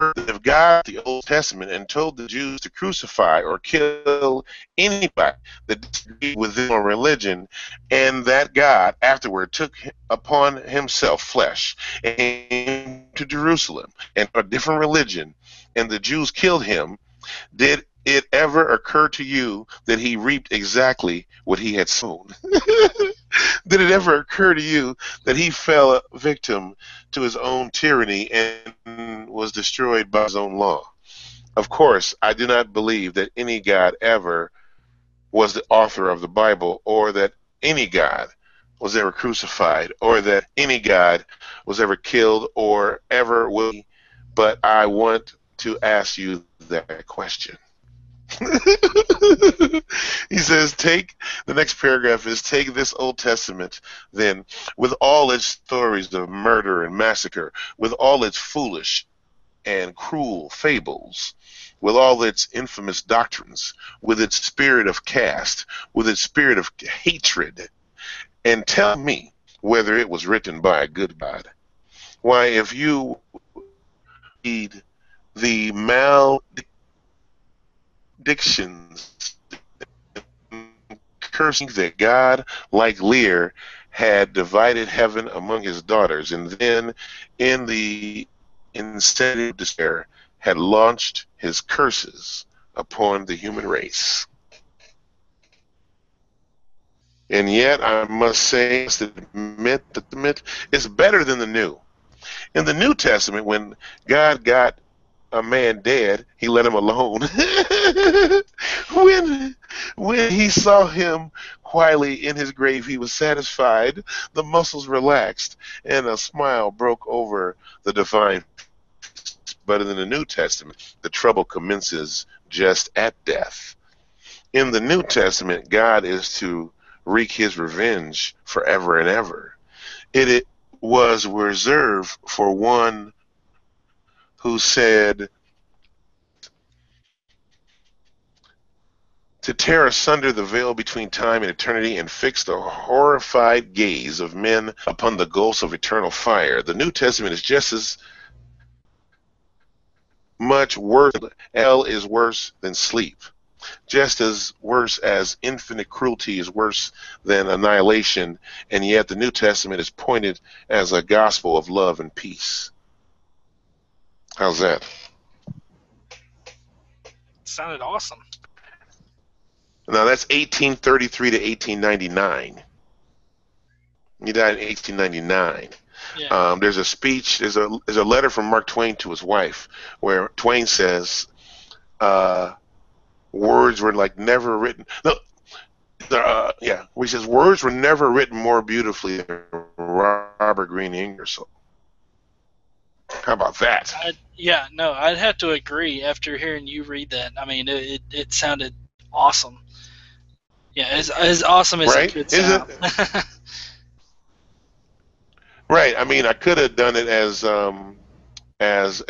[SPEAKER 1] that God, the Old Testament, and told the Jews to crucify or kill anybody that disagreed with them on religion, and that God afterward took upon himself flesh and came to Jerusalem and a different religion, and the Jews killed him? Did it ever occur to you that he reaped exactly what he had sown? Did it ever occur to you that he fell a victim to his own tyranny and was destroyed by his own law? Of course, I do not believe that any God ever was the author of the Bible, or that any God was ever crucified, or that any God was ever killed or ever will be, but I want to ask you that question. He says, the next paragraph is, take this Old Testament, then, with all its stories of murder and massacre, with all its foolish and cruel fables, with all its infamous doctrines, with its spirit of caste, with its spirit of hatred, and tell me whether it was written by a good God. Why, if you read the maledictions, cursing that God, like Lear, had divided heaven among his daughters, and then, in the insanity of despair, had launched his curses upon the human race. And yet, I must say, admit that the myth is better than the New. In the New Testament, when God got a man dead, he let him alone. when he saw him quietly in his grave, he was satisfied. The muscles relaxed, and a smile broke over the divine. But in the New Testament, the trouble commences just at death. In the New Testament, God is to wreak his revenge forever and ever. It was reserved for one who said, to tear asunder the veil between time and eternity and fix the horrified gaze of men upon the gulfs of eternal fire. The New Testament is just as much worse. Hell is worse than sleep. Just as worse as infinite cruelty is worse than annihilation, and yet the New Testament is pointed as a gospel of love and peace. How's that?
[SPEAKER 2] Sounded awesome.
[SPEAKER 1] Now that's 1833 to 1899. He died in 1899.
[SPEAKER 2] Yeah.
[SPEAKER 1] There's a speech, there's a letter from Mark Twain to his wife, where Twain says, words were like never written. No, where he says words were never written more beautifully than Robert Greene Ingersoll. How about that?
[SPEAKER 2] I'd have to agree after hearing you read that. I mean, it sounded awesome. Yeah, as awesome as it
[SPEAKER 1] Right?
[SPEAKER 2] could
[SPEAKER 1] Is it?
[SPEAKER 2] sound.
[SPEAKER 1] Right. I mean, I could have done it as uh, um, as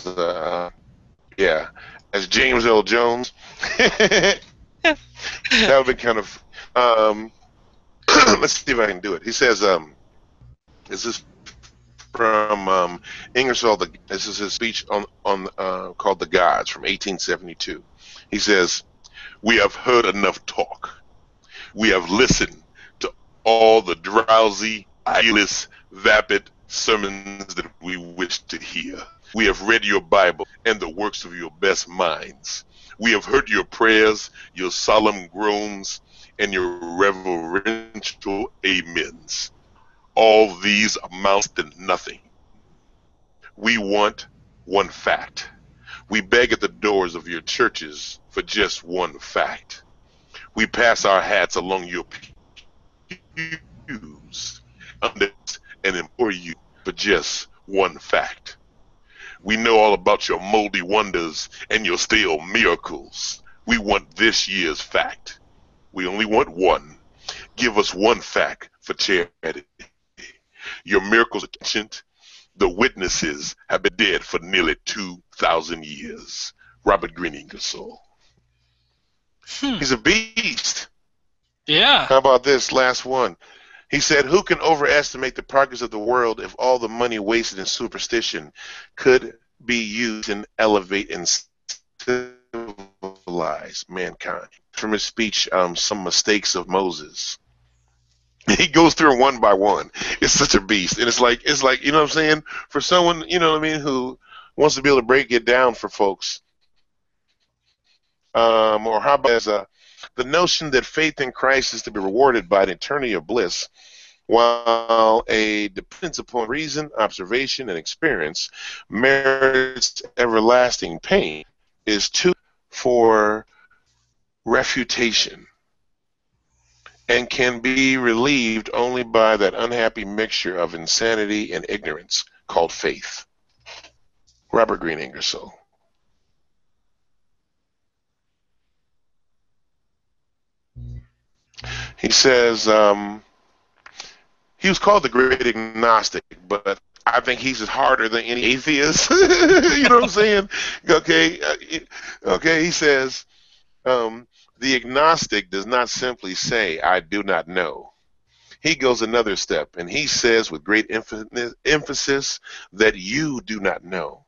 [SPEAKER 1] uh, yeah, as James L. Jones. That would be kind of. Um, let's see if I can do it. He says, "Is this from Ingersoll? This is his speech on called "The Gods" from 1872." He says, "We have heard enough talk. We have listened to all the drowsy, eyeless, vapid sermons that we wish to hear. We have read your Bible and the works of your best minds. We have heard your prayers, your solemn groans, and your reverential amens. All these amount to nothing. We want one fact. We beg at the doors of your churches for just one fact. We pass our hats along your pews and implore you for just one fact. We know all about your moldy wonders and your stale miracles. We want this year's fact. We only want one. Give us one fact for charity. Your miracles are ancient. The witnesses have been dead for nearly 2,000 years. Robert Greene Ingersoll. He's a beast.
[SPEAKER 2] Yeah.
[SPEAKER 1] How about this last one? He said, who can overestimate the progress of the world if all the money wasted in superstition could be used and elevate and civilize mankind? From his speech, Some Mistakes of Moses. He goes through them one by one. It's such a beast. And it's like, you know what I'm saying? For someone, you know what I mean, who wants to be able to break it down for folks. Or how about the notion that faith in Christ is to be rewarded by an eternity of bliss, while a dependence upon reason, observation, and experience merits everlasting pain, is too for refutation, and can be relieved only by that unhappy mixture of insanity and ignorance called faith. Robert Greene Ingersoll. He says he was called the great agnostic, but I think he's as harder than any atheist. You know what I'm saying? Okay, okay. He says the agnostic does not simply say, I do not know. He goes another step, and he says with great emphasis that you do not know.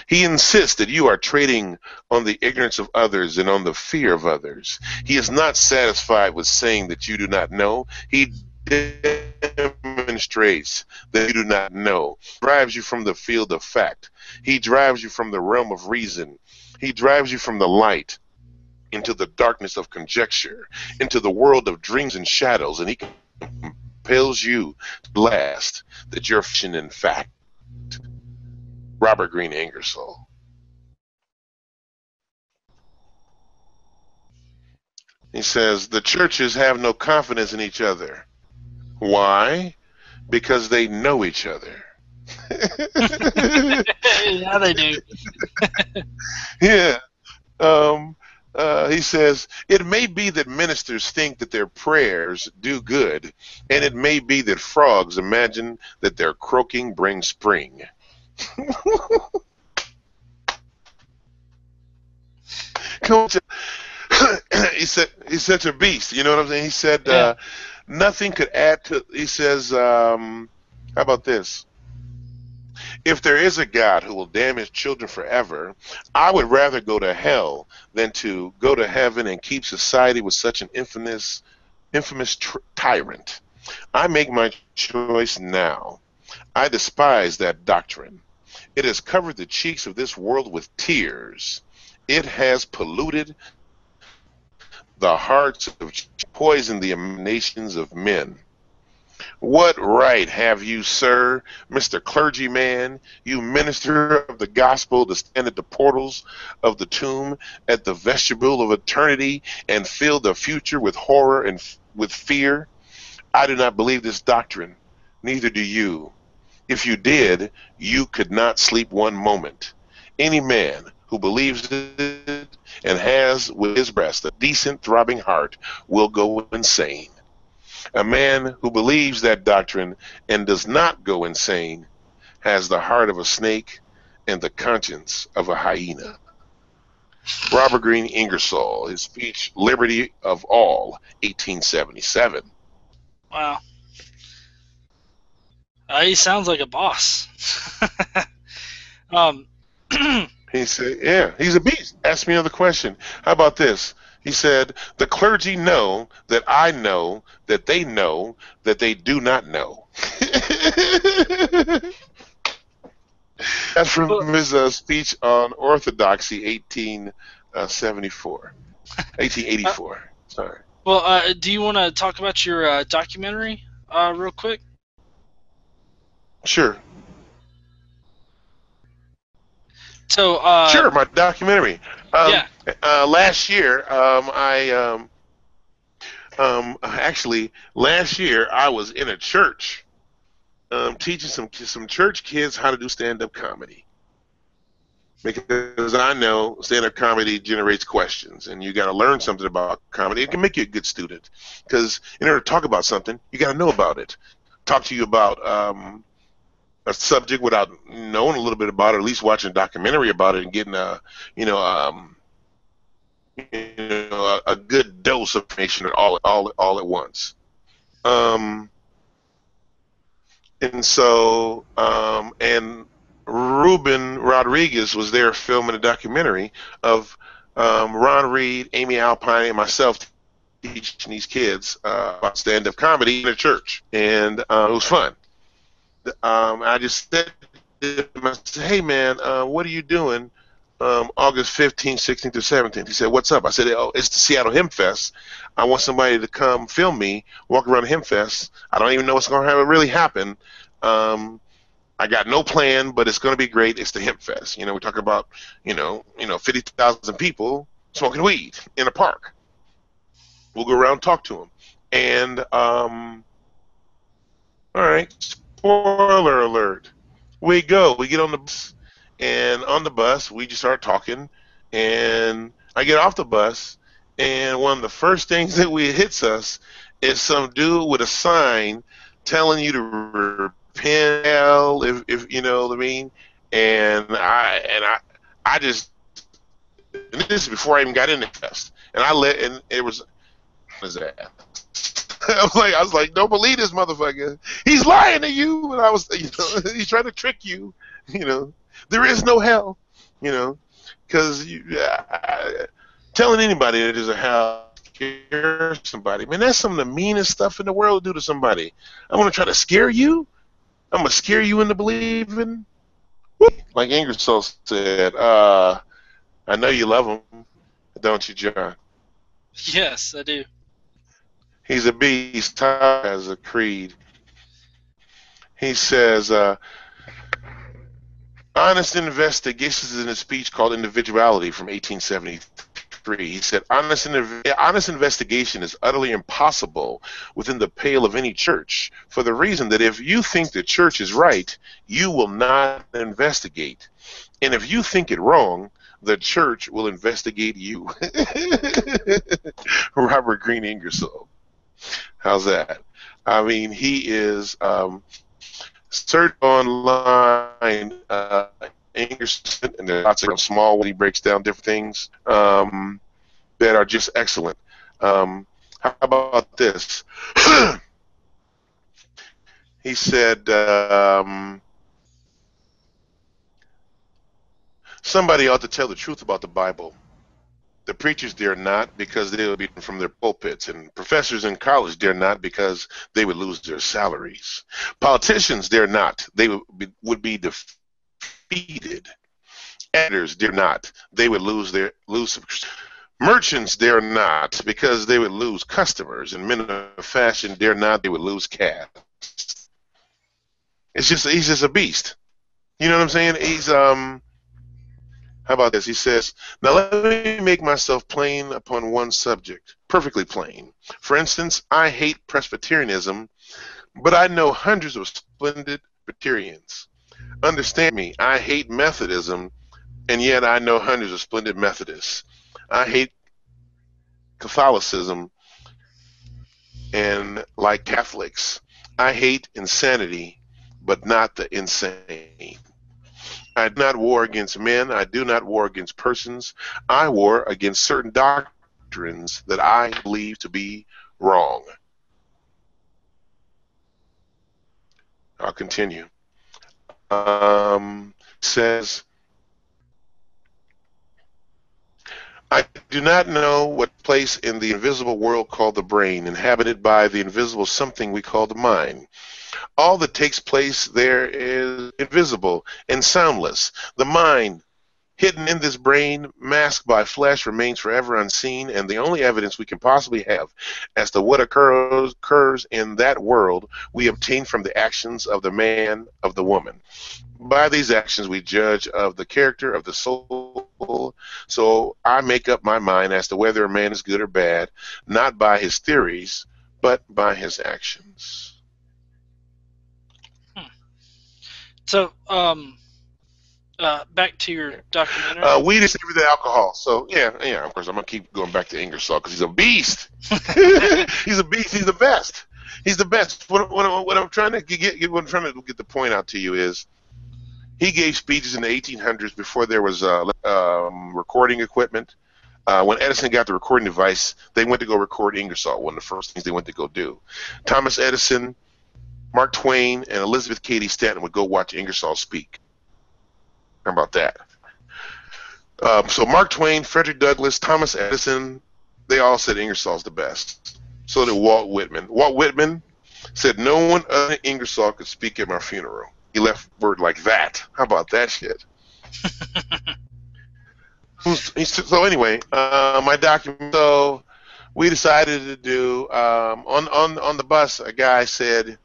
[SPEAKER 1] He insists that you are trading on the ignorance of others and on the fear of others. He is not satisfied with saying that you do not know. He demonstrates that you do not know. He drives you from the field of fact. He drives you from the realm of reason. He drives you from the light into the darkness of conjecture, into the world of dreams and shadows, and he compels you to last that you're fiction in fact. Robert Greene Ingersoll. He says, the churches have no confidence in each other. Why? Because they know each other.
[SPEAKER 2] Yeah, they do.
[SPEAKER 1] Yeah. He says, it may be that ministers think that their prayers do good, and it may be that frogs imagine that their croaking brings spring. He's such a beast. You know what I'm saying? He said,
[SPEAKER 2] Yeah.
[SPEAKER 1] nothing could add to. He says, how about this? If there is a God who will damn his children forever, I would rather go to hell than to go to heaven and keep society with such an infamous tyrant. I make my choice now. I despise that doctrine. It has covered the cheeks of this world with tears. It has polluted the hearts of poisoned the imaginations of men. What right have you, sir, Mr. Clergyman, you minister of the gospel, to stand at the portals of the tomb, at the vestibule of eternity, and fill the future with horror and with fear? I do not believe this doctrine. neither do you. If you did, you could not sleep one moment. Any man who believes it and has with his breast a decent throbbing heart will go insane. A man who believes that doctrine and does not go insane has the heart of a snake and the conscience of a hyena. Robert Greene Ingersoll, his speech, Liberty of All, 1877.
[SPEAKER 2] Wow. He sounds like a boss.
[SPEAKER 1] He said, yeah, he's a beast. Ask me another question. How about this? He said, the clergy know that I know that they do not know. That's from his speech on orthodoxy, 1884. Sorry.
[SPEAKER 2] Well, do you want to talk about your documentary real quick?
[SPEAKER 1] Sure.
[SPEAKER 2] So,
[SPEAKER 1] sure, my documentary.
[SPEAKER 2] Yeah.
[SPEAKER 1] Last year, actually, last year I was in a church teaching some church kids how to do stand-up comedy. Because I know stand-up comedy generates questions, and you got to learn something about comedy. It can make you a good student, because in order to talk about something, you got to know about it. Talk to you about a subject without knowing a little bit about it, or at least watching a documentary about it and getting a good dose of information all at once. And so and Ruben Rodriguez was there filming a documentary of Ron Reed, Amy Alpine, and myself teaching these kids about stand-up comedy in a church, and it was fun. I just said to him, I said, hey man, what are you doing August 15th, 16th, or 17th? He said, what's up? I said, oh, it's the Seattle Hymn Fest. I want somebody to come film me, walk around the Hymn Fest. I don't even know what's going to really happen. I got no plan, but it's going to be great. It's the Hemp Fest. We're talking about, 50,000 people smoking weed in a park. We'll go around and talk to them. And, all right, spoiler alert. We get on the bus, and on the bus, we just start talking, and I get off the bus, and one of the first things that hits us is some dude with a sign telling you to repent, if you know what I mean. And I just, and this is before I even got in the fest, and it was, what is that? I was like, don't believe this motherfucker. He's lying to you. And I was, he's trying to trick you. There is no hell. Because telling anybody that there's a hell scare somebody. Man, that's some of the meanest stuff in the world to do to somebody. I'm gonna try to scare you. I'm gonna scare you into believing. Like Ingersoll said, I know you love him, don't you, John?
[SPEAKER 2] Yes, I do.
[SPEAKER 1] He's a beast, has a creed. He says, honest investigations in a speech called Individuality from 1873. He said, honest investigation is utterly impossible within the pale of any church, for the reason that if you think the church is right, you will not investigate. And if you think it wrong, the church will investigate you. Robert Greene Ingersoll. How's that? I mean, he is search online Ingersoll, and there's lots of small when he breaks down different things that are just excellent. How about this? He said, somebody ought to tell the truth about the Bible. The preachers dare not, because they would be from their pulpits, and professors in college dare not, because they would lose their salaries. Politicians dare not; they would be defeated. Editors dare not; they would lose. Merchants dare not, because they would lose customers, and men of fashion dare not; they would lose caste. He's just a beast. You know what I'm saying? He's How about this? He says, now let me make myself plain upon one subject, perfectly plain. For instance, I hate Presbyterianism But I know hundreds of splendid Presbyterians. Understand me, I hate Methodism, and yet I know hundreds of splendid Methodists. I hate Catholicism, and like Catholics, I hate insanity, but not the insane. I do not war against men. I do not war against persons. I war against certain doctrines that I believe to be wrong. I'll continue. Says, I do not know what place in the invisible world called the brain, inhabited by the invisible something we call the mind. All that takes place there is invisible and soundless. The mind, hidden in this brain, masked by flesh, remains forever unseen, and the only evidence we can possibly have as to what occurs in that world we obtain from the actions of the man, of the woman. By these actions we judge of the character of the soul. So I make up my mind as to whether a man is good or bad, not by his theories, but by his actions.
[SPEAKER 2] So, back to your documentary.
[SPEAKER 1] Weed is everything alcohol. So yeah. Of course, I'm gonna keep going back to Ingersoll because he's a beast. He's a beast. He's the best. He's the best. What I'm trying to get the point out to you is, he gave speeches in the 1800s before there was recording equipment. When Edison got the recording device, they went to go record Ingersoll. One of the first things they went to go do. Thomas Edison, Mark Twain, and Elizabeth Cady Stanton would go watch Ingersoll speak. How about that? So Mark Twain, Frederick Douglass, Thomas Edison, they all said Ingersoll's the best. So did Walt Whitman. Walt Whitman said no one other than Ingersoll could speak at my funeral. He left word like that. How about that shit? So anyway, my document. So we decided to do on the bus. A guy said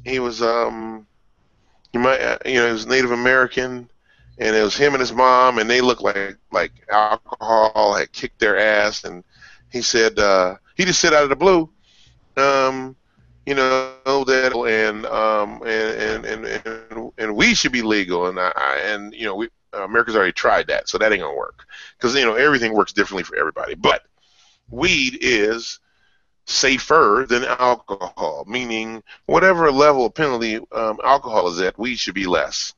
[SPEAKER 1] he was he was Native American, and it was him and his mom, and they looked like alcohol had kicked their ass. And he said he just said out of the blue, that and weed should be legal, and America's already tried that, so that ain't gonna work because everything works differently for everybody. But weed is safer than alcohol, meaning whatever level of penalty alcohol is at, weed should be less.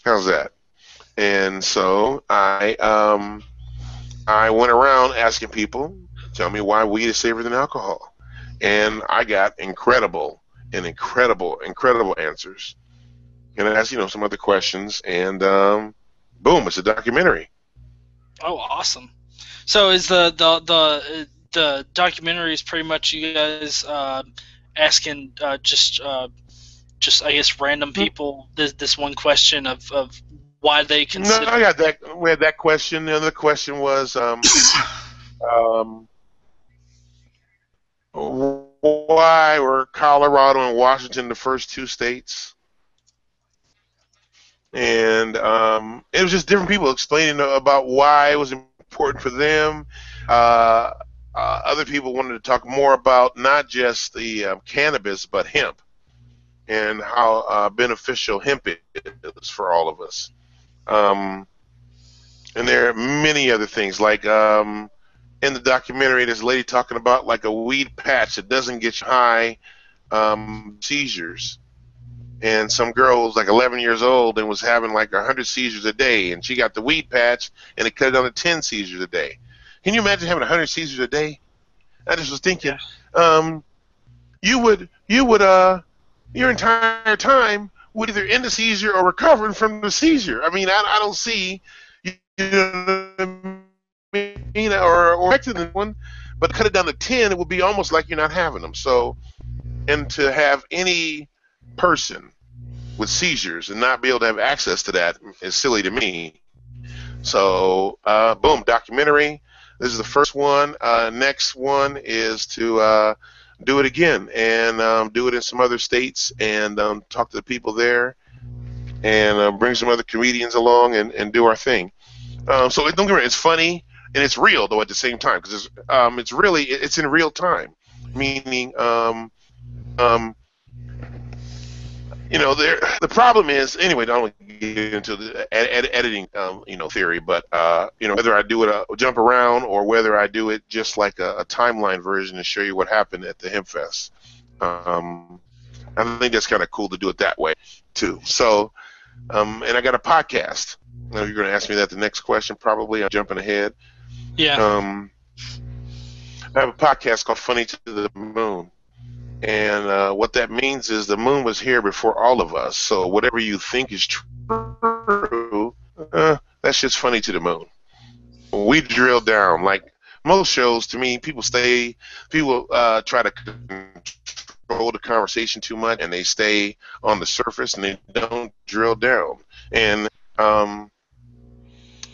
[SPEAKER 1] How's that? And so I went around asking people, tell me why weed is safer than alcohol, and I got incredible answers. And I asked some other questions, and boom, it's a documentary.
[SPEAKER 2] Oh, awesome! So is the documentary is pretty much you guys asking just I guess random people this one question of why they consider.
[SPEAKER 1] No, I got that. We had that question. The other question was why were Colorado and Washington the first two states? And it was just different people explaining about why it was important for them. Other people wanted to talk more about not just the cannabis, but hemp, and how beneficial hemp is for all of us. And there are many other things, like in the documentary, there's a lady talking about like a weed patch that doesn't get you high, seizures. And some girl was like 11 years old and was having like 100 seizures a day, and she got the weed patch and it cut it down to 10 seizures a day. Can you imagine having 100 seizures a day? I just was thinking, your entire time would either end the seizure or recovering from the seizure. I mean, I don't see, or affecting one, but cut it down to 10, it would be almost like you're not having them. So, and to have any person with seizures and not be able to have access to that is silly to me. So, boom, documentary. This is the first one. Next one is to do it again and do it in some other states and talk to the people there and bring some other comedians along and do our thing. So don't get me wrong, it's funny and it's real though at the same time because it's in real time. meaning um, the problem is, anyway, I don't want to get into the editing theory, but whether I do it jump around or whether I do it just like a timeline version to show you what happened at the Hemp Fest. I think that's kind of cool to do it that way too. So and I got a podcast. You're going to ask me that the next question, probably. I'm jumping ahead.
[SPEAKER 2] Yeah.
[SPEAKER 1] I have a podcast called Funny to the Moon. And what that means is the moon was here before all of us. So whatever you think is true, that's just funny to the moon. We drill down. Like most shows, to me, people try to control the conversation too much, and they stay on the surface, and they don't drill down. And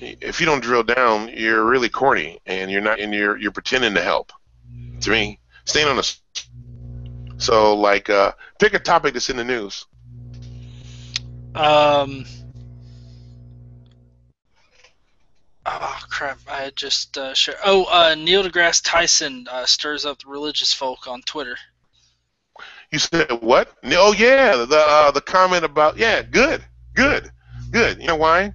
[SPEAKER 1] if you don't drill down, you're really corny, and you're pretending to help. To me, staying on the So, pick a topic that's in the news.
[SPEAKER 2] Oh crap! I had just shared. Neil deGrasse Tyson stirs up the religious folk on Twitter.
[SPEAKER 1] You said what? Oh yeah, the comment about good. You know why?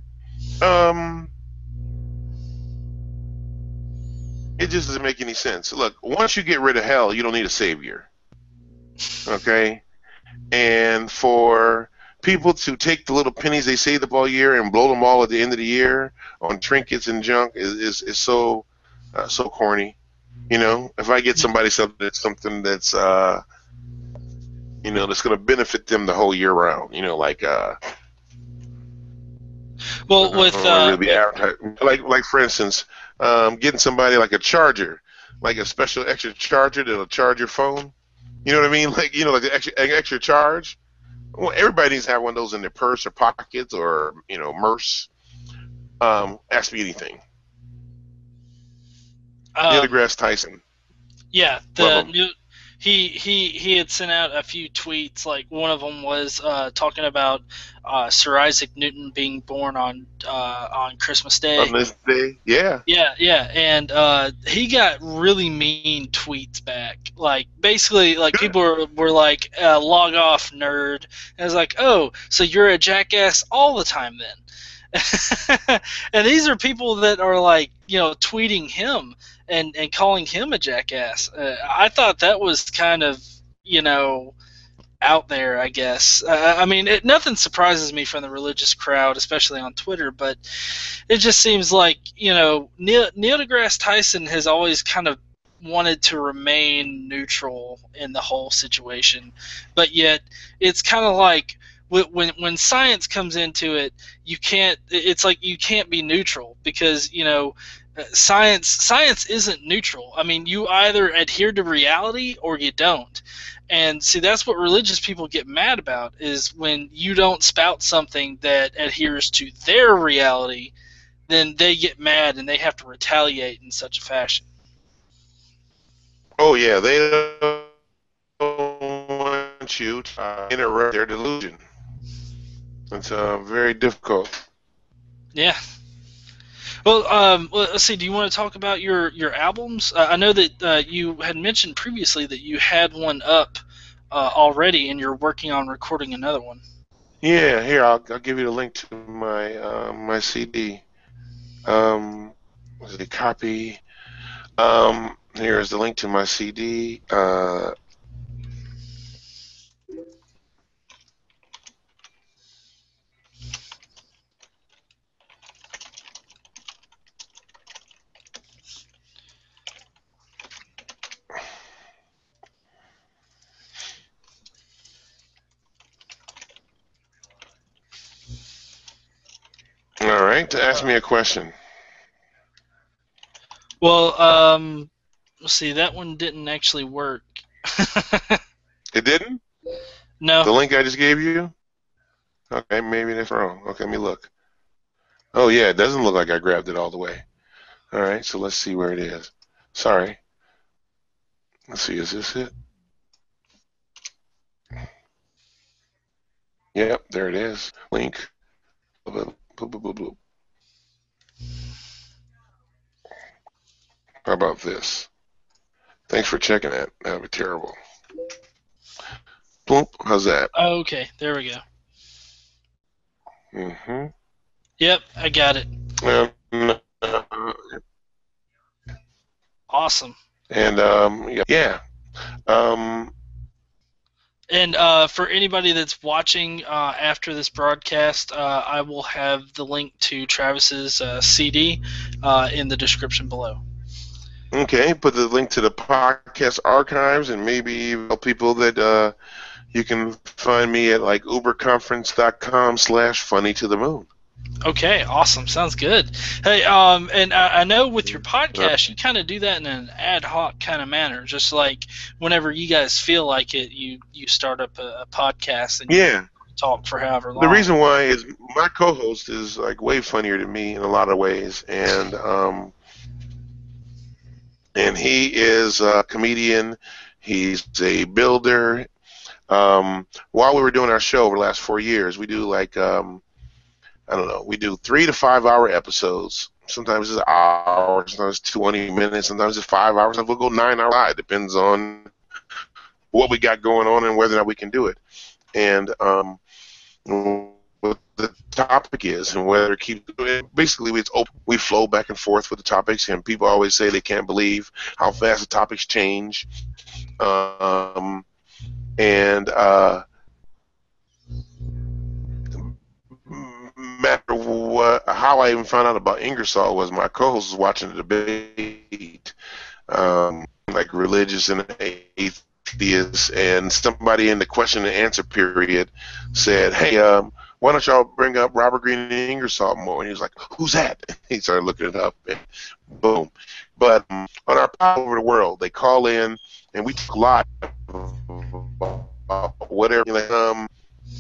[SPEAKER 1] It just doesn't make any sense. Look, once you get rid of hell, you don't need a savior. Okay? And for people to take the little pennies they saved up all year and blow them all at the end of the year on trinkets and junk is so corny. If I get somebody something that's that's going to benefit them the whole year round.
[SPEAKER 2] Well, with
[SPEAKER 1] like for instance, getting somebody like a charger, like a special extra charger that'll charge your phone. You know what I mean? Like the extra charge. Well, everybody needs to have one of those in their purse or pockets or purse. Ask me anything. Neil deGrasse Tyson.
[SPEAKER 2] Yeah, he had sent out a few tweets. Like one of them was talking about Sir Isaac Newton being born on Christmas Day.
[SPEAKER 1] On this day, yeah.
[SPEAKER 2] Yeah, and he got really mean tweets back. Like basically, like people were like, "Log off, nerd." And I was like, "Oh, so you're a jackass all the time then?" And these are people that are like, tweeting him and calling him a jackass. I thought that was kind of, out there, I guess. I mean, nothing surprises me from the religious crowd, especially on Twitter, but it just seems like, Neil deGrasse Tyson has always kind of wanted to remain neutral in the whole situation, but yet it's kind of like when science comes into it, it's like you can't be neutral because, science isn't neutral. I mean, you either adhere to reality or you don't. And see, that's what religious people get mad about, is when you don't spout something that adheres to their reality, then they get mad and they have to retaliate in such a fashion.
[SPEAKER 1] Oh yeah, they don't want you to interrupt their delusion. It's very difficult.
[SPEAKER 2] Yeah. Well, let's see. Do you want to talk about your albums? I know that you had mentioned previously that you had one up already, and you're working on recording another one.
[SPEAKER 1] Yeah, here I'll give you the link to my my CD. Was it a copy? Here's the link to my CD. All right, ask me a question.
[SPEAKER 2] Well, let's see. That one didn't actually work.
[SPEAKER 1] It didn't?
[SPEAKER 2] No.
[SPEAKER 1] The link I just gave you? Okay, maybe that's wrong. Okay, let me look. Oh yeah, it doesn't look like I grabbed it all the way. All right, so let's see where it is. Sorry. Let's see, is this it? Yep, there it is. Link. Boop, boop, boop, boop, boop. How about this? Thanks for checking that. That would be terrible. Boom. How's that?
[SPEAKER 2] Oh, okay, there we go.
[SPEAKER 1] Mm-hmm.
[SPEAKER 2] Yep, I got it. Awesome.
[SPEAKER 1] And yeah.
[SPEAKER 2] And for anybody that's watching after this broadcast, I will have the link to Travis's CD in the description below.
[SPEAKER 1] Okay, put the link to the podcast archives, and maybe tell people that you can find me at like uberconference.com/funnytothemoon.
[SPEAKER 2] Okay, awesome. Sounds good. Hey, and I know with your podcast, you kind of do that in an ad hoc kind of manner, just like whenever you guys feel like it, you start up a podcast and you talk for however long.
[SPEAKER 1] The reason why is my co-host is like way funnier than me in a lot of ways, and he is a comedian. He's a builder. While we were doing our show over the last 4 years, we do like I don't know, we do 3 to 5 hour episodes. Sometimes it's an hour, sometimes it's 20 minutes, sometimes it's 5 hours, and we'll go 9 hours. It depends on what we got going on and whether or not we can do it. And what the topic is and whether it keeps basically it's open. We flow back and forth with the topics, and people always say they can't believe how fast the topics change. Matter what, how I even found out about Ingersoll was my co-host was watching the debate, like religious and atheists, and somebody in the question and answer period said, "Hey, why don't y'all bring up Robert Greene and Ingersoll more?" And he was like, "Who's that?" He started looking it up, and boom. But on our All Over the World, they call in, and we talk live about whatever.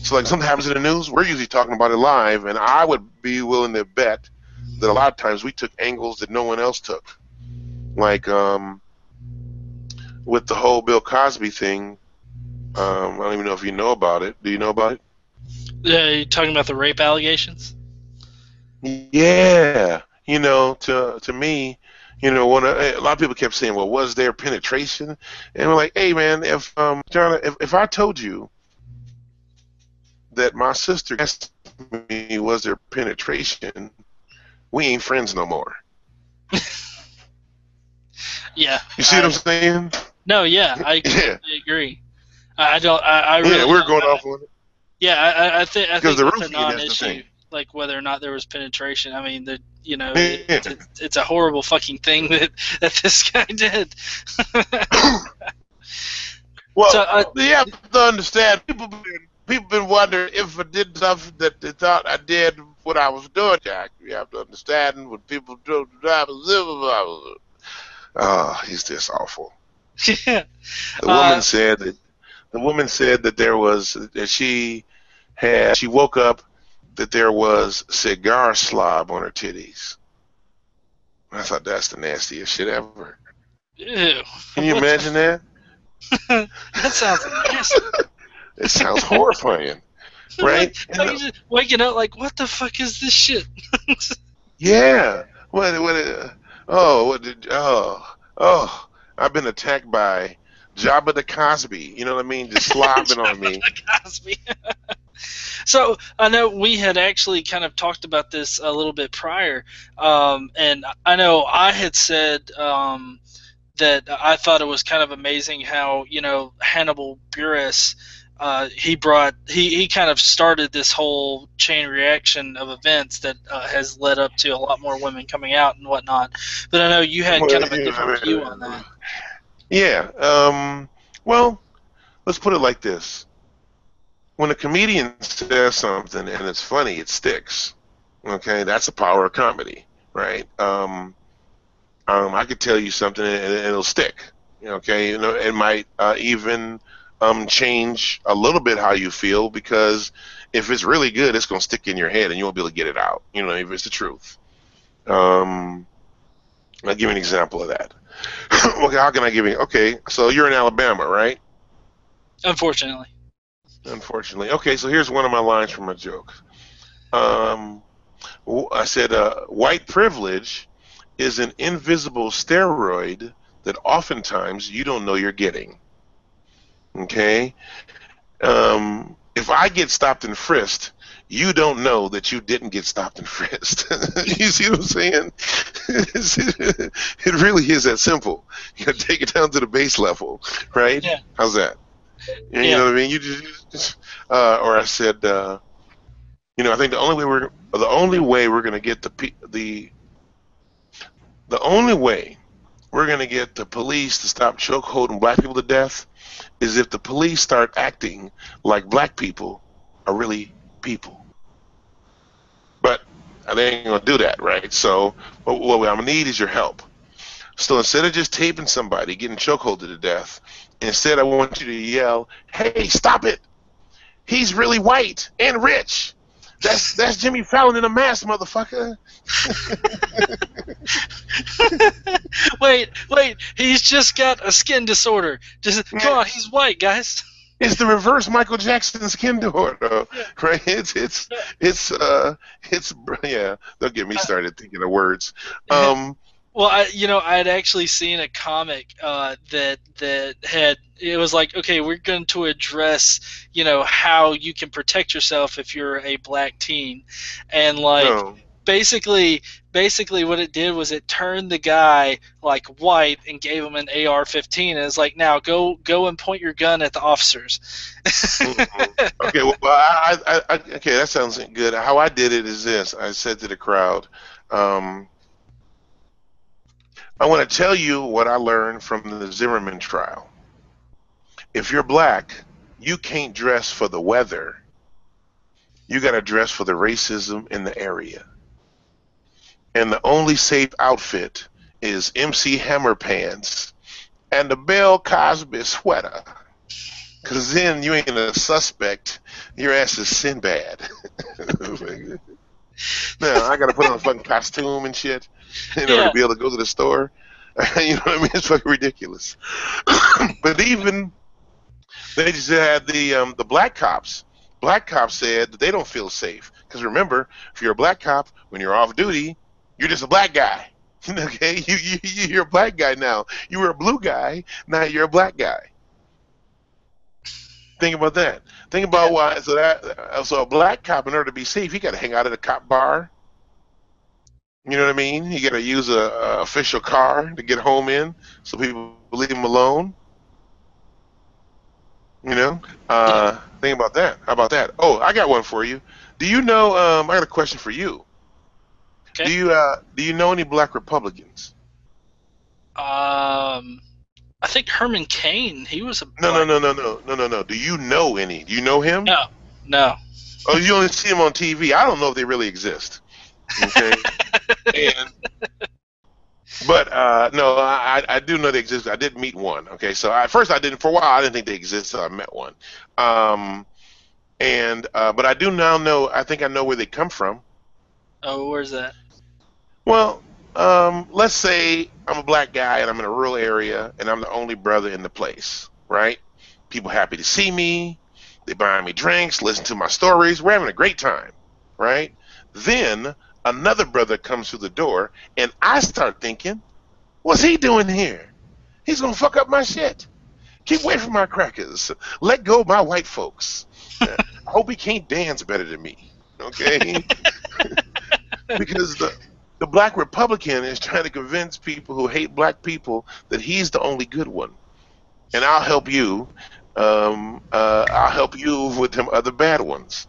[SPEAKER 1] So like something happens in the news, we're usually talking about it live, and I would be willing to bet that a lot of times we took angles that no one else took. Like with the whole Bill Cosby thing, I don't even know if you know about it. Do you know about it?
[SPEAKER 2] You talking about the rape allegations?
[SPEAKER 1] Yeah. To me, a lot of people kept saying, "Well, was there penetration?" And we're like, "Hey, man, if John, if I told you that my sister asked me, was there penetration, we ain't friends no more."
[SPEAKER 2] Yeah.
[SPEAKER 1] You see what I'm saying?
[SPEAKER 2] No, yeah, I completely agree. I don't. I really.
[SPEAKER 1] We're going off on it.
[SPEAKER 2] Yeah, I think
[SPEAKER 1] the
[SPEAKER 2] it's a non-issue, like whether or not there was penetration. I mean, it's a horrible fucking thing that this guy did.
[SPEAKER 1] Well, so, you have to understand, people been wondering if I did stuff that they thought I did what I was doing, Jack. You have to understand when people do. Oh, he's just awful.
[SPEAKER 2] Yeah.
[SPEAKER 1] The woman said that there was that she woke up that there was cigar slob on her titties. I thought that's the nastiest shit ever.
[SPEAKER 2] Ew.
[SPEAKER 1] Can you imagine that?
[SPEAKER 2] That sounds nasty.
[SPEAKER 1] It sounds horrifying, right?
[SPEAKER 2] Like you're just waking up like, what the fuck is this shit?
[SPEAKER 1] Yeah. I've been attacked by Jabba the Cosby. You know what I mean? Just slobbing on me.
[SPEAKER 2] Cosby. So I know we had actually kind of talked about this a little bit prior, and I know I had said that I thought it was kind of amazing how Hannibal Buress he kind of started this whole chain reaction of events that has led up to a lot more women coming out and whatnot. But I know you had kind of a different view on that.
[SPEAKER 1] Yeah. Well, let's put it like this. When a comedian says something and it's funny, it sticks. Okay, that's the power of comedy, right? I could tell you something and it'll stick. Okay, it might even change a little bit how you feel, because if it's really good, it's gonna stick in your head and you won't be able to get it out. If it's the truth. I'll give you an example of that. Okay, how can I give you? Okay, so you're in Alabama, right?
[SPEAKER 2] Unfortunately.
[SPEAKER 1] Okay, so here's one of my lines from my joke. I said, white privilege is an invisible steroid that oftentimes you don't know you're getting. Okay? If I get stopped and frisked, you don't know that you didn't get stopped and frisked. You see what I'm saying? It really is that simple. You gotta take it down to the base level, right?
[SPEAKER 2] Yeah.
[SPEAKER 1] How's that? You
[SPEAKER 2] Yeah.
[SPEAKER 1] know what I mean? You just or I said, I think the only way we're gonna get the only way we're gonna get the police to stop chokeholding black people to death is if the police start acting like black people are really people. But they ain't gonna do that, right? So what I'm gonna need is your help. So instead of just taping somebody getting chokeholded to death, instead I want you to yell, "Hey, stop it! He's really white and rich. That's Jimmy Fallon in a mask, motherfucker."
[SPEAKER 2] wait, he's just got a skin disorder. Just come on, he's white, guys.
[SPEAKER 1] It's the reverse Michael Jackson skin disorder, right? It's yeah. Don't get me started thinking of words.
[SPEAKER 2] Well, I'd actually seen a comic that had, it was like, okay, we're going to address, how you can protect yourself if you're a black teen, and like
[SPEAKER 1] No.
[SPEAKER 2] basically what it did was it turned the guy like white and gave him an AR-15, and it's like, now go and point your gun at the officers.
[SPEAKER 1] Okay, well, okay, that sounds good. How I did it is this: I said to the crowd, I want to tell you what I learned from the Zimmerman trial. If you're black, you can't dress for the weather. You got to dress for the racism in the area. And the only safe outfit is MC Hammer pants and the Bill Cosby sweater. Because then you ain't a suspect. Your ass is Sinbad. Now, I got to put on a fucking costume and shit in order to be able to go to the store. You know what I mean? It's fucking ridiculous. But even, they just had the black cops. Black cops said that they don't feel safe. Because remember, if you're a black cop, when you're off duty, you're just a black guy. Okay? You're a black guy now. You were a blue guy, now you're a black guy. Think about that. Think about why. So a black cop, in order to be safe, he got to hang out at a cop bar. You know what I mean? You got to use a official car to get home in, so people leave him alone. You know? Think about that. How about that? Oh, I got one for you. Do you know? I got a question for you.
[SPEAKER 2] Okay.
[SPEAKER 1] Do you know any black Republicans?
[SPEAKER 2] I think Herman Cain. He was a
[SPEAKER 1] No. Do you know any? Do you know him?
[SPEAKER 2] No.
[SPEAKER 1] Oh, you only see him on TV. I don't know if they really exist. Okay. But no, I do know they exist. I did meet one. Okay, so for a while I didn't think they existed. So I met one. But I do now know. I think I know where they come from.
[SPEAKER 2] Oh, where's that?
[SPEAKER 1] Well, let's say I'm a black guy and I'm in a rural area and I'm the only brother in the place, right? People happy to see me. They buy me drinks, listen to my stories. We're having a great time, right? Then another brother comes through the door and I start thinking, what's he doing here? He's going to fuck up my shit. Keep away from my crackers. Let go of my white folks. I hope he can't dance better than me, okay? Because the black Republican is trying to convince people who hate black people that he's the only good one. And I'll help you. I'll help you with them other bad ones.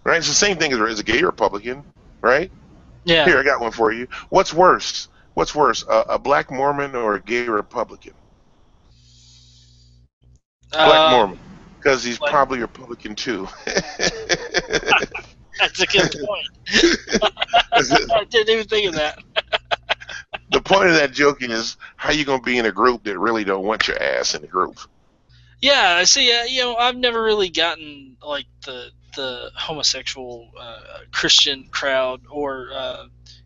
[SPEAKER 1] Right? It's the same thing as a gay Republican, right?
[SPEAKER 2] Yeah.
[SPEAKER 1] Here, I got one for you. What's worse? A black Mormon or a gay Republican? Black Mormon. Because he's probably Republican too.
[SPEAKER 2] That's a good point. I didn't even think of that.
[SPEAKER 1] The point of that joke is, how you gonna be in a group that really don't want your ass in the group?
[SPEAKER 2] Yeah, see, I've never really gotten like the homosexual Christian crowd, or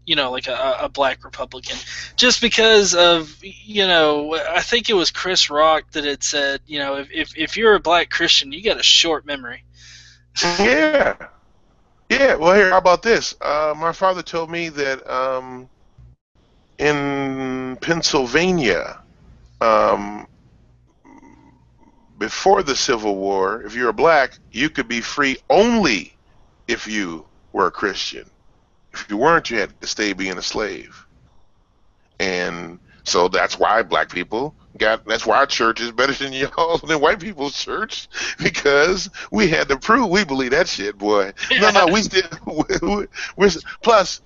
[SPEAKER 2] like a black Republican, just because of I think it was Chris Rock that had said, if you're a black Christian, you got a short memory.
[SPEAKER 1] Yeah. Well, here, how about this? My father told me that in Pennsylvania, Um, Before the Civil War, if you were black, you could be free only if you were a Christian. If you weren't, you had to stay being a slave. And so that's why black people that's why our church is better than y'all than white people's church, because we had to prove we believe that shit, boy. No, we still we're plus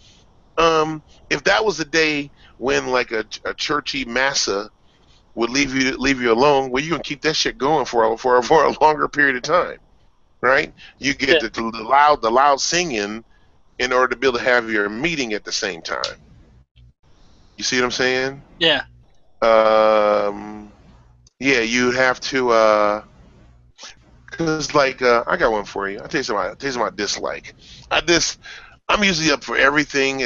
[SPEAKER 1] if that was a day when like a churchy massa would leave you alone, well, you can keep that shit going for a longer period of time, right? You get
[SPEAKER 2] Yeah.
[SPEAKER 1] the loud singing in order to be able to have your meeting at the same time. You see what I'm saying?
[SPEAKER 2] Yeah.
[SPEAKER 1] Yeah, you'd have to, cause like, I got one for you. I'll tell you something. I dislike. I'm usually up for everything.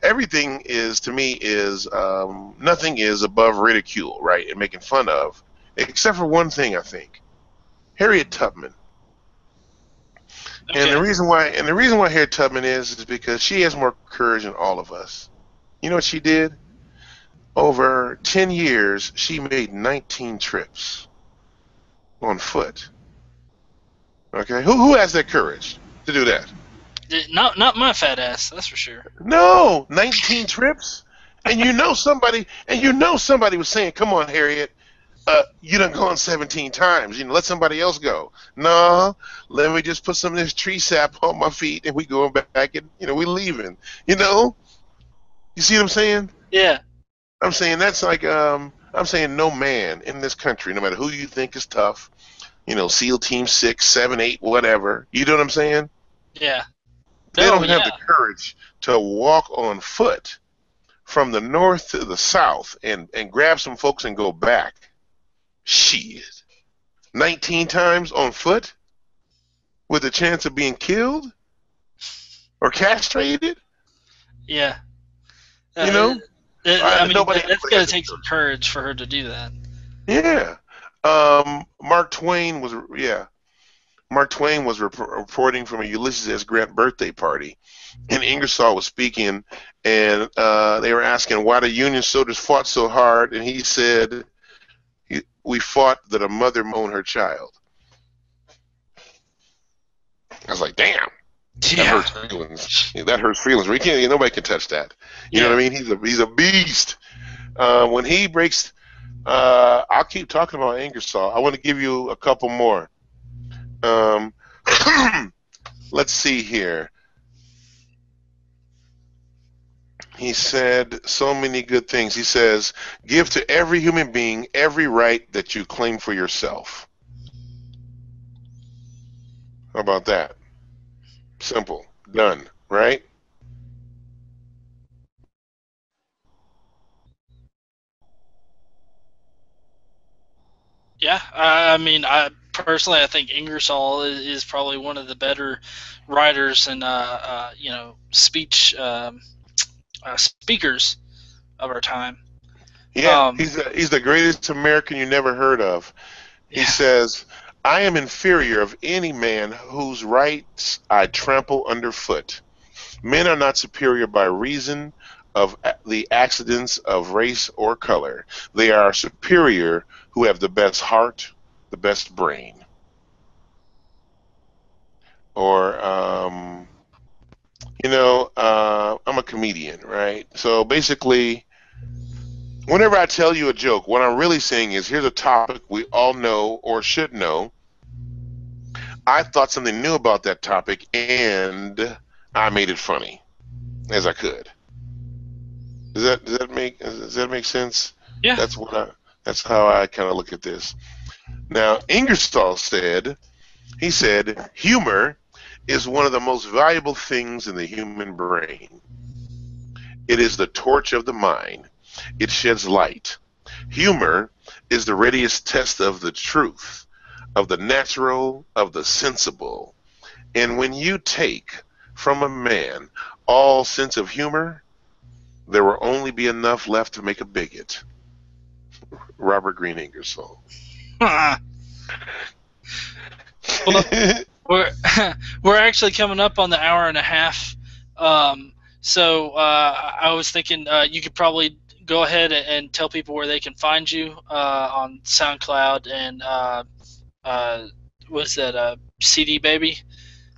[SPEAKER 1] Everything is to me is nothing is above ridicule, right, and making fun of, except for one thing. I think Harriet Tubman.
[SPEAKER 2] Okay.
[SPEAKER 1] And the reason why Harriet Tubman is because she has more courage than all of us. You know what she did? Over 10 years, she made 19 trips on foot. Okay, who has that courage to do that?
[SPEAKER 2] Not my fat ass, that's for sure.
[SPEAKER 1] No, 19 trips, and somebody was saying, "Come on, Harriet, you done gone 17 times. Let somebody else go." No, let me just put some of this tree sap on my feet, and we going back, and we leaving. You see what I'm saying?
[SPEAKER 2] Yeah.
[SPEAKER 1] I'm saying that's like I'm saying no man in this country, no matter who you think is tough, SEAL Team 6, 7, 8, whatever. You know what I'm saying?
[SPEAKER 2] Yeah.
[SPEAKER 1] They don't have the courage to walk on foot from the north to the south and grab some folks and go back. Shit. 19 times on foot with a chance of being killed or castrated?
[SPEAKER 2] Yeah.
[SPEAKER 1] I mean,
[SPEAKER 2] that's going to take some courage for her to do that.
[SPEAKER 1] Yeah. Mark Twain was reporting from a Ulysses S. Grant birthday party, and Ingersoll was speaking, and they were asking why the Union soldiers fought so hard, and he said, "We fought that a mother moaned her child." I was like, "Damn,
[SPEAKER 2] Yeah.
[SPEAKER 1] that hurts feelings. That hurts feelings. Nobody can touch that. You know what I mean? He's a beast. When he breaks, I'll keep talking about Ingersoll. I want to give you a couple more. Let's see here. He said so many good things. He says, "Give to every human being every right that you claim for yourself." How about that? Simple. Done. Right?
[SPEAKER 2] Yeah. I personally, I think Ingersoll is probably one of the better writers and speakers of our time.
[SPEAKER 1] Yeah, he's the greatest American you never heard of. He says, "I am inferior of any man whose rights I trample underfoot. Men are not superior by reason of the accidents of race or color. They are superior who have the best heart, the best brain." Or, I'm a comedian, right? So basically, whenever I tell you a joke, what I'm really saying is, here's a topic we all know or should know. I thought something new about that topic, and I made it funny as I could. Does that make sense?
[SPEAKER 2] Yeah.
[SPEAKER 1] That's how I kind of look at this. Now, Ingersoll said, humor is one of the most valuable things in the human brain. It is the torch of the mind. It sheds light. Humor is the readiest test of the truth, of the natural, of the sensible. And when you take from a man all sense of humor, there will only be enough left to make a bigot. Robert Greene Ingersoll.
[SPEAKER 2] Well, we're actually coming up on the hour and a half. So I was thinking you could probably go ahead and tell people where they can find you on SoundCloud and what's that? CD Baby.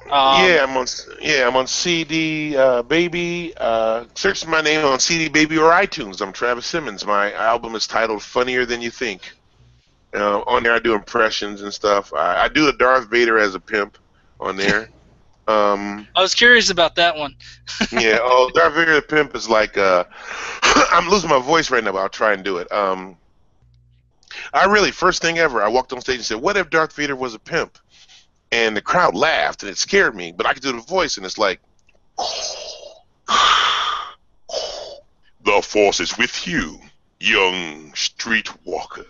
[SPEAKER 1] Yeah, I'm on CD Baby. Search my name on CD Baby or iTunes. I'm Travis Simmons. My album is titled "Funnier Than You Think." On there, I do impressions and stuff. I do the Darth Vader as a pimp on there.
[SPEAKER 2] I was curious about that one.
[SPEAKER 1] Yeah. Oh, Darth Vader the pimp is like. I'm losing my voice right now, but I'll try and do it. First thing ever, I walked on stage and said, "What if Darth Vader was a pimp?" And the crowd laughed, and it scared me. But I could do the voice, and it's like, "The Force is with you, young streetwalker."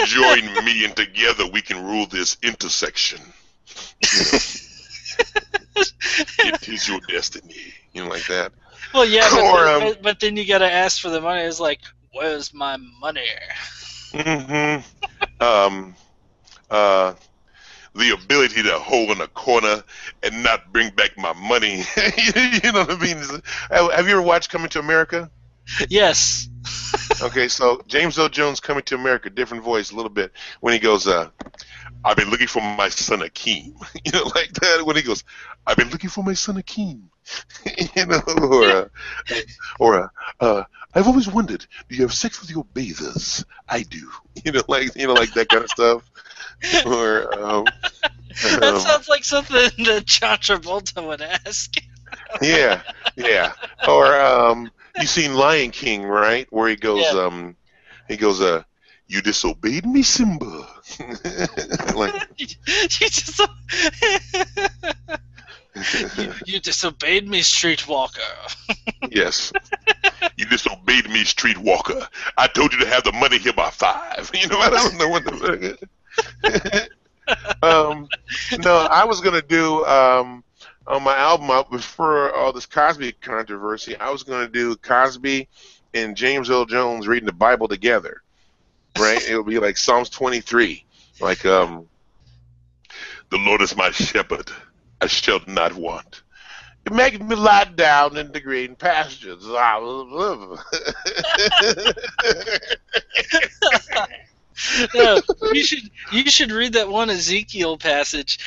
[SPEAKER 1] Join me, and together we can rule this intersection. You know, it is your destiny. You know, like that.
[SPEAKER 2] Well, yeah, but then you gotta ask for the money. It's like, where's my money?
[SPEAKER 1] The ability to hold in a corner and not bring back my money. You know what I mean? Have you ever watched Coming to America?
[SPEAKER 2] Yes.
[SPEAKER 1] Okay, so James Earl Jones, Coming to America, different voice a little bit when he goes, "I've been looking for my son Akeem." You know, like that when he goes, "I've been looking for my son Akeem." You know, "I've always wondered, do you have sex with your bathers?" "I do." You know, like that kind of stuff. Or
[SPEAKER 2] that sounds like something that John Travolta would ask.
[SPEAKER 1] yeah. Or you seen Lion King, right? Where he goes, "You disobeyed me, Simba." Like,
[SPEAKER 2] you disobeyed me, Streetwalker.
[SPEAKER 1] yes. "You disobeyed me, Streetwalker. I told you to have the money here by 5. You know, I don't know what the no, I was gonna do on my album before all this Cosby controversy. I was gonna do Cosby and James Earl Jones reading the Bible together. Right? It would be like Psalms 23, like "The Lord is my shepherd; I shall not want. It makes me lie down in the green pastures."
[SPEAKER 2] No, you should read that one Ezekiel passage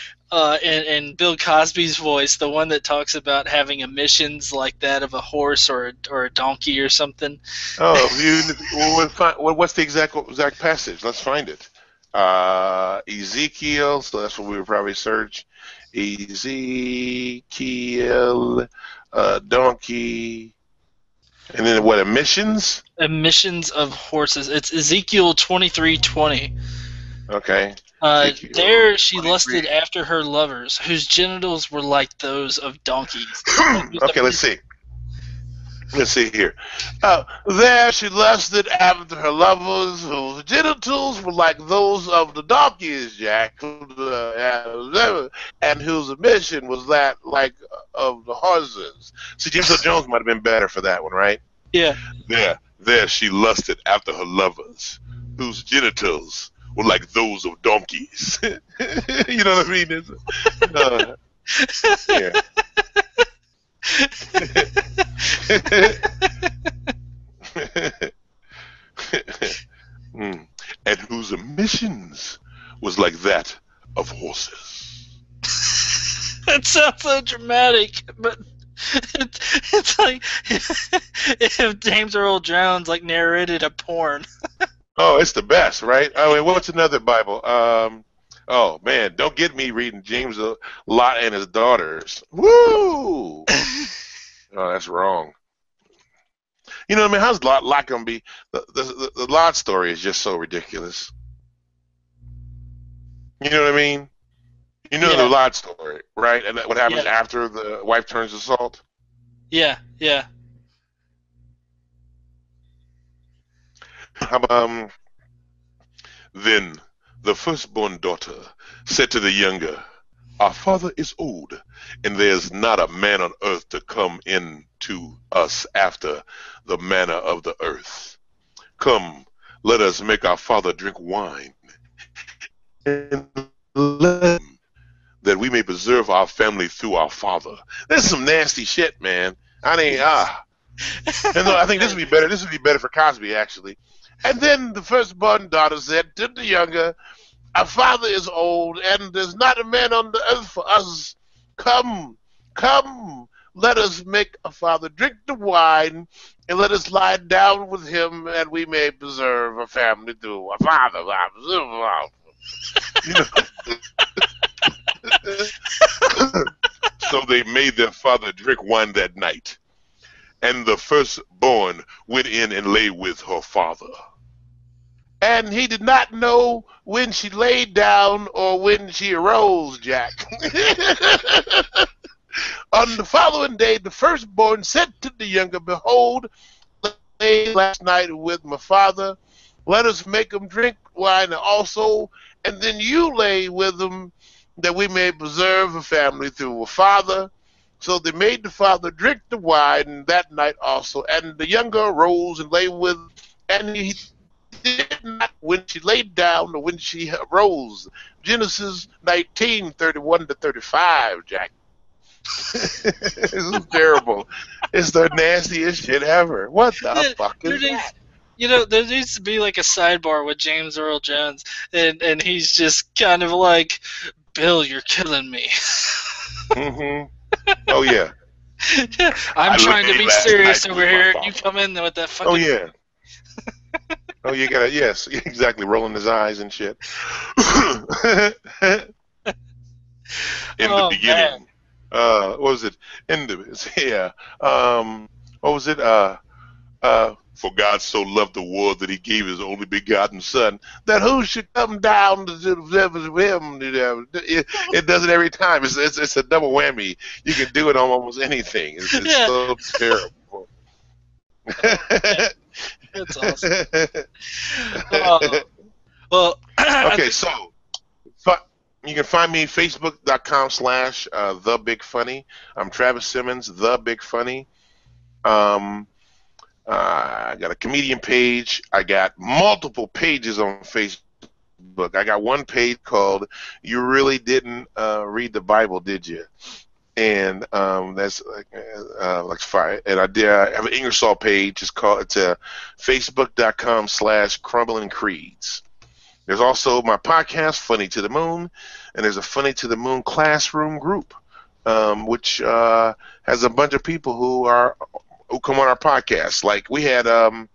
[SPEAKER 2] in Bill Cosby's voice, the one that talks about having emissions like that of a horse or a donkey or something.
[SPEAKER 1] What's the exact passage? Let's find it. Ezekiel. So that's what we would probably search. Ezekiel, donkey, and then what? Emissions.
[SPEAKER 2] Emissions of horses. It's Ezekiel 23:20.
[SPEAKER 1] Okay.
[SPEAKER 2] There she lusted after her lovers, whose genitals were like those of donkeys.
[SPEAKER 1] Okay, let's see. Let's see here. There she lusted after her lovers, whose genitals were like those of the donkeys, Jack, and whose emission was that like of the horses. See, James Earl Jones might have been better for that one, right?
[SPEAKER 2] Yeah.
[SPEAKER 1] There she lusted after her lovers, whose genitals were like those of donkeys. You know what I mean? Yeah. And whose emissions was like that of horses.
[SPEAKER 2] That sounds so dramatic, but it's like if James Earl Jones like narrated a porn.
[SPEAKER 1] Oh, it's the best, right? I mean, what's another Bible? Oh man, don't get me reading James Lot and his daughters. Woo! Oh, that's wrong. You know what I mean? How's Lot gonna be? The Lot story is just so ridiculous. You know what I mean? You know the Lot story, right? And what happens after the wife turns to salt?
[SPEAKER 2] Yeah.
[SPEAKER 1] How about, then the firstborn daughter said to the younger, "Our father is old, and there's not a man on earth to come in to us after the manner of the earth. Come, let us make our father drink wine, and let him that we may preserve our family through our father. This is some nasty shit, man. And I think this would be better. This would be better for Cosby, actually. And then the firstborn daughter said to the younger, "Our father is old, and there's not a man on the earth for us. Come, come, let us make a father drink the wine, and let us lie down with him, and we may preserve a family through our father." You know? So they made their father drink wine that night, and the firstborn went in and lay with her father. And he did not know when she laid down or when she arose, Jack. On the following day, the firstborn said to the younger, "Behold, I lay last night with my father. Let us make him drink wine also, and then you lay with him, that we may preserve a family through a father." So they made the father drink the wine that night also, and the younger arose and lay with, and he did not when she laid down or when she arose. Genesis 19:31-35, Jack. This is terrible. It's the nastiest shit ever. What the fuck is that?
[SPEAKER 2] You know, there needs to be like a sidebar with James Earl Jones, and he's just kind of like, "Bill, you're killing me."
[SPEAKER 1] Oh, yeah.
[SPEAKER 2] I'm trying to be serious over here, and you come in with that fucking...
[SPEAKER 1] Oh, yeah. Oh, you gotta, yes, exactly, rolling his eyes and shit. In the beginning.
[SPEAKER 2] Man.
[SPEAKER 1] What was it? What was it? For God so loved the world that he gave his only begotten son, that who should come down to the levels of him. It does it every time. It's a double whammy. You can do it on almost anything. It's so terrible.
[SPEAKER 2] That's awesome. Well,
[SPEAKER 1] okay, so you can find me facebook.com/thebigfunny. I'm Travis Simmons, the Big Funny. I got a comedian page. I got multiple pages on Facebook. I got one page called "You Really Didn't Read the Bible, Did You?" And that's like fire. And I have an Ingersoll page. It's facebook.com/Crumbling Creeds. There's also my podcast, Funny to the Moon, and there's a Funny to the Moon classroom group, which has a bunch of people who come on our podcast. Like we had on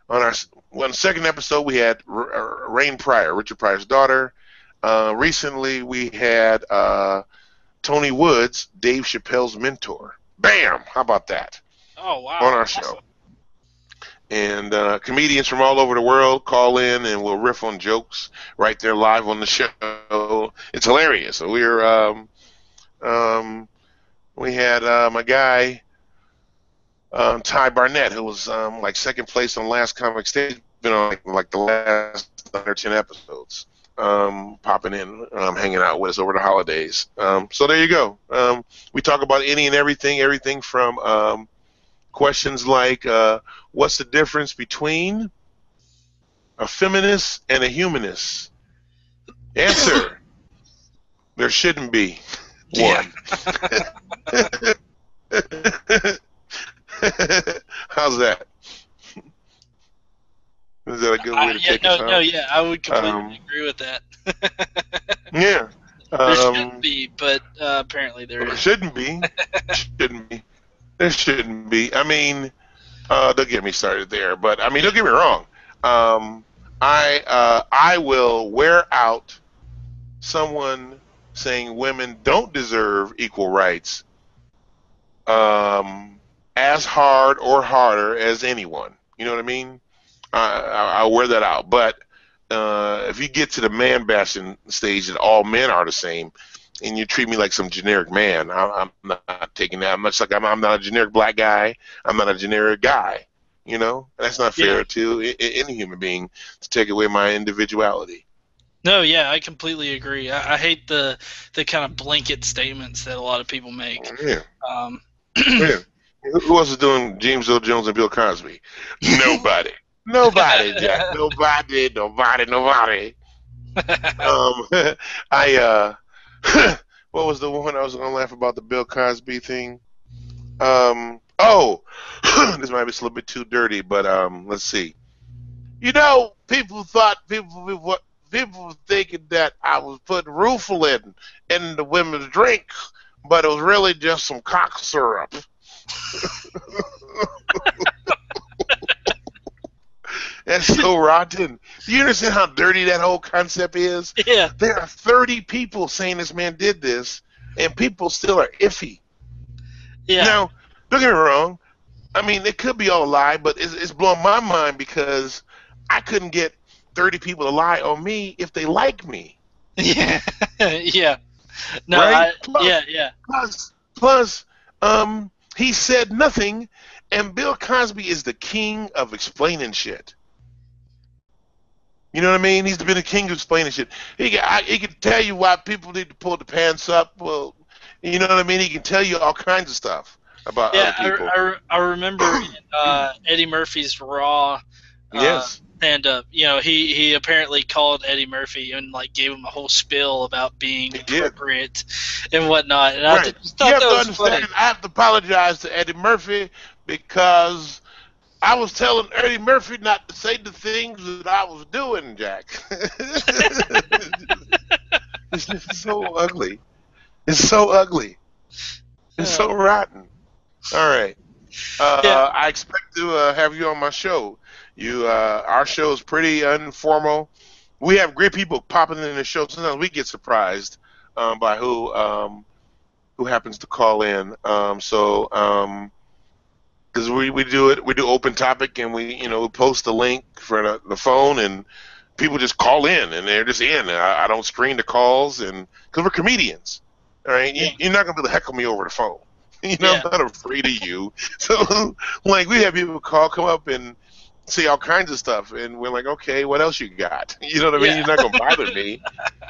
[SPEAKER 1] our second episode, we had Rain Pryor, Richard Pryor's daughter. Recently, we had Tony Woods, Dave Chappelle's mentor. Bam! How about that?
[SPEAKER 2] Oh, wow.
[SPEAKER 1] On our show. And comedians from all over the world call in and we'll riff on jokes right there live on the show. It's hilarious. So we had my guy Ty Barnett, who was like second place on Last Comic Stage, been on like the last 110 episodes, popping in, hanging out with us over the holidays. So there you go. We talk about any and everything from questions like, what's the difference between a feminist and a humanist? Answer: there shouldn't be one. How's that? Is that a good way to take it?
[SPEAKER 2] Yeah, I would completely agree with that.
[SPEAKER 1] Yeah.
[SPEAKER 2] There shouldn't be, but apparently there is.
[SPEAKER 1] Shouldn't be. Shouldn't be. There shouldn't be. I mean, don't get me started there. But I mean, don't get me wrong. I will wear out someone saying women don't deserve equal rights as hard or harder as anyone. You know what I mean? I'll wear that out. But if you get to the man bashing stage that all men are the same, and you treat me like some generic man, I'm not taking that. Much like I'm not a generic black guy. I'm not a generic guy. You know, that's not fair to any human being to take away my individuality.
[SPEAKER 2] No, yeah, I completely agree. I hate the kind of blanket statements that a lot of people make.
[SPEAKER 1] Yeah. Yeah. Who else is doing James Earl Jones and Bill Cosby? Nobody. Nobody, Jack. Nobody. what was the one I was gonna laugh about the Bill Cosby thing? This might be a little bit too dirty, but let's see. People were thinking that I was putting Rufalin in the women's drink, but it was really just some cock syrup. That's so rotten. Do you understand how dirty that whole concept is?
[SPEAKER 2] Yeah.
[SPEAKER 1] There are 30 people saying this man did this, and people still are iffy.
[SPEAKER 2] Yeah.
[SPEAKER 1] Now, don't get me wrong. I mean, it could be all a lie, but it's blowing my mind because I couldn't get 30 people to lie on me if they like me.
[SPEAKER 2] Yeah. Yeah. No,
[SPEAKER 1] right?
[SPEAKER 2] Yeah.
[SPEAKER 1] Plus, he said nothing, and Bill Cosby is the king of explaining shit. You know what I mean? He's been the king of explaining shit. He can tell you why people need to pull the pants up. Well, you know what I mean? He can tell you all kinds of stuff about other people.
[SPEAKER 2] I remember in, Eddie Murphy's Raw
[SPEAKER 1] Yes.
[SPEAKER 2] stand-up. You know, he apparently called Eddie Murphy and like gave him a whole spiel about being appropriate and whatnot. And
[SPEAKER 1] Right.
[SPEAKER 2] I just thought that was funny.
[SPEAKER 1] I have to apologize to Eddie Murphy because I was telling Eddie Murphy not to say the things that I was doing, Jack. It's just so ugly. It's so ugly. It's so rotten. All right. I expect to have you on my show. Our show is pretty informal. We have great people popping in the show. Sometimes we get surprised by who happens to call in. Because we do open topic, and we post the link for the phone, and people just call in, and they're just in. I don't screen the calls, and because we're comedians, all right. You're not gonna be able to heckle me over the phone. I'm not afraid of you. So like we have people come up and say all kinds of stuff, and we're like, okay, what else you got? You know what I mean? You're not gonna bother me.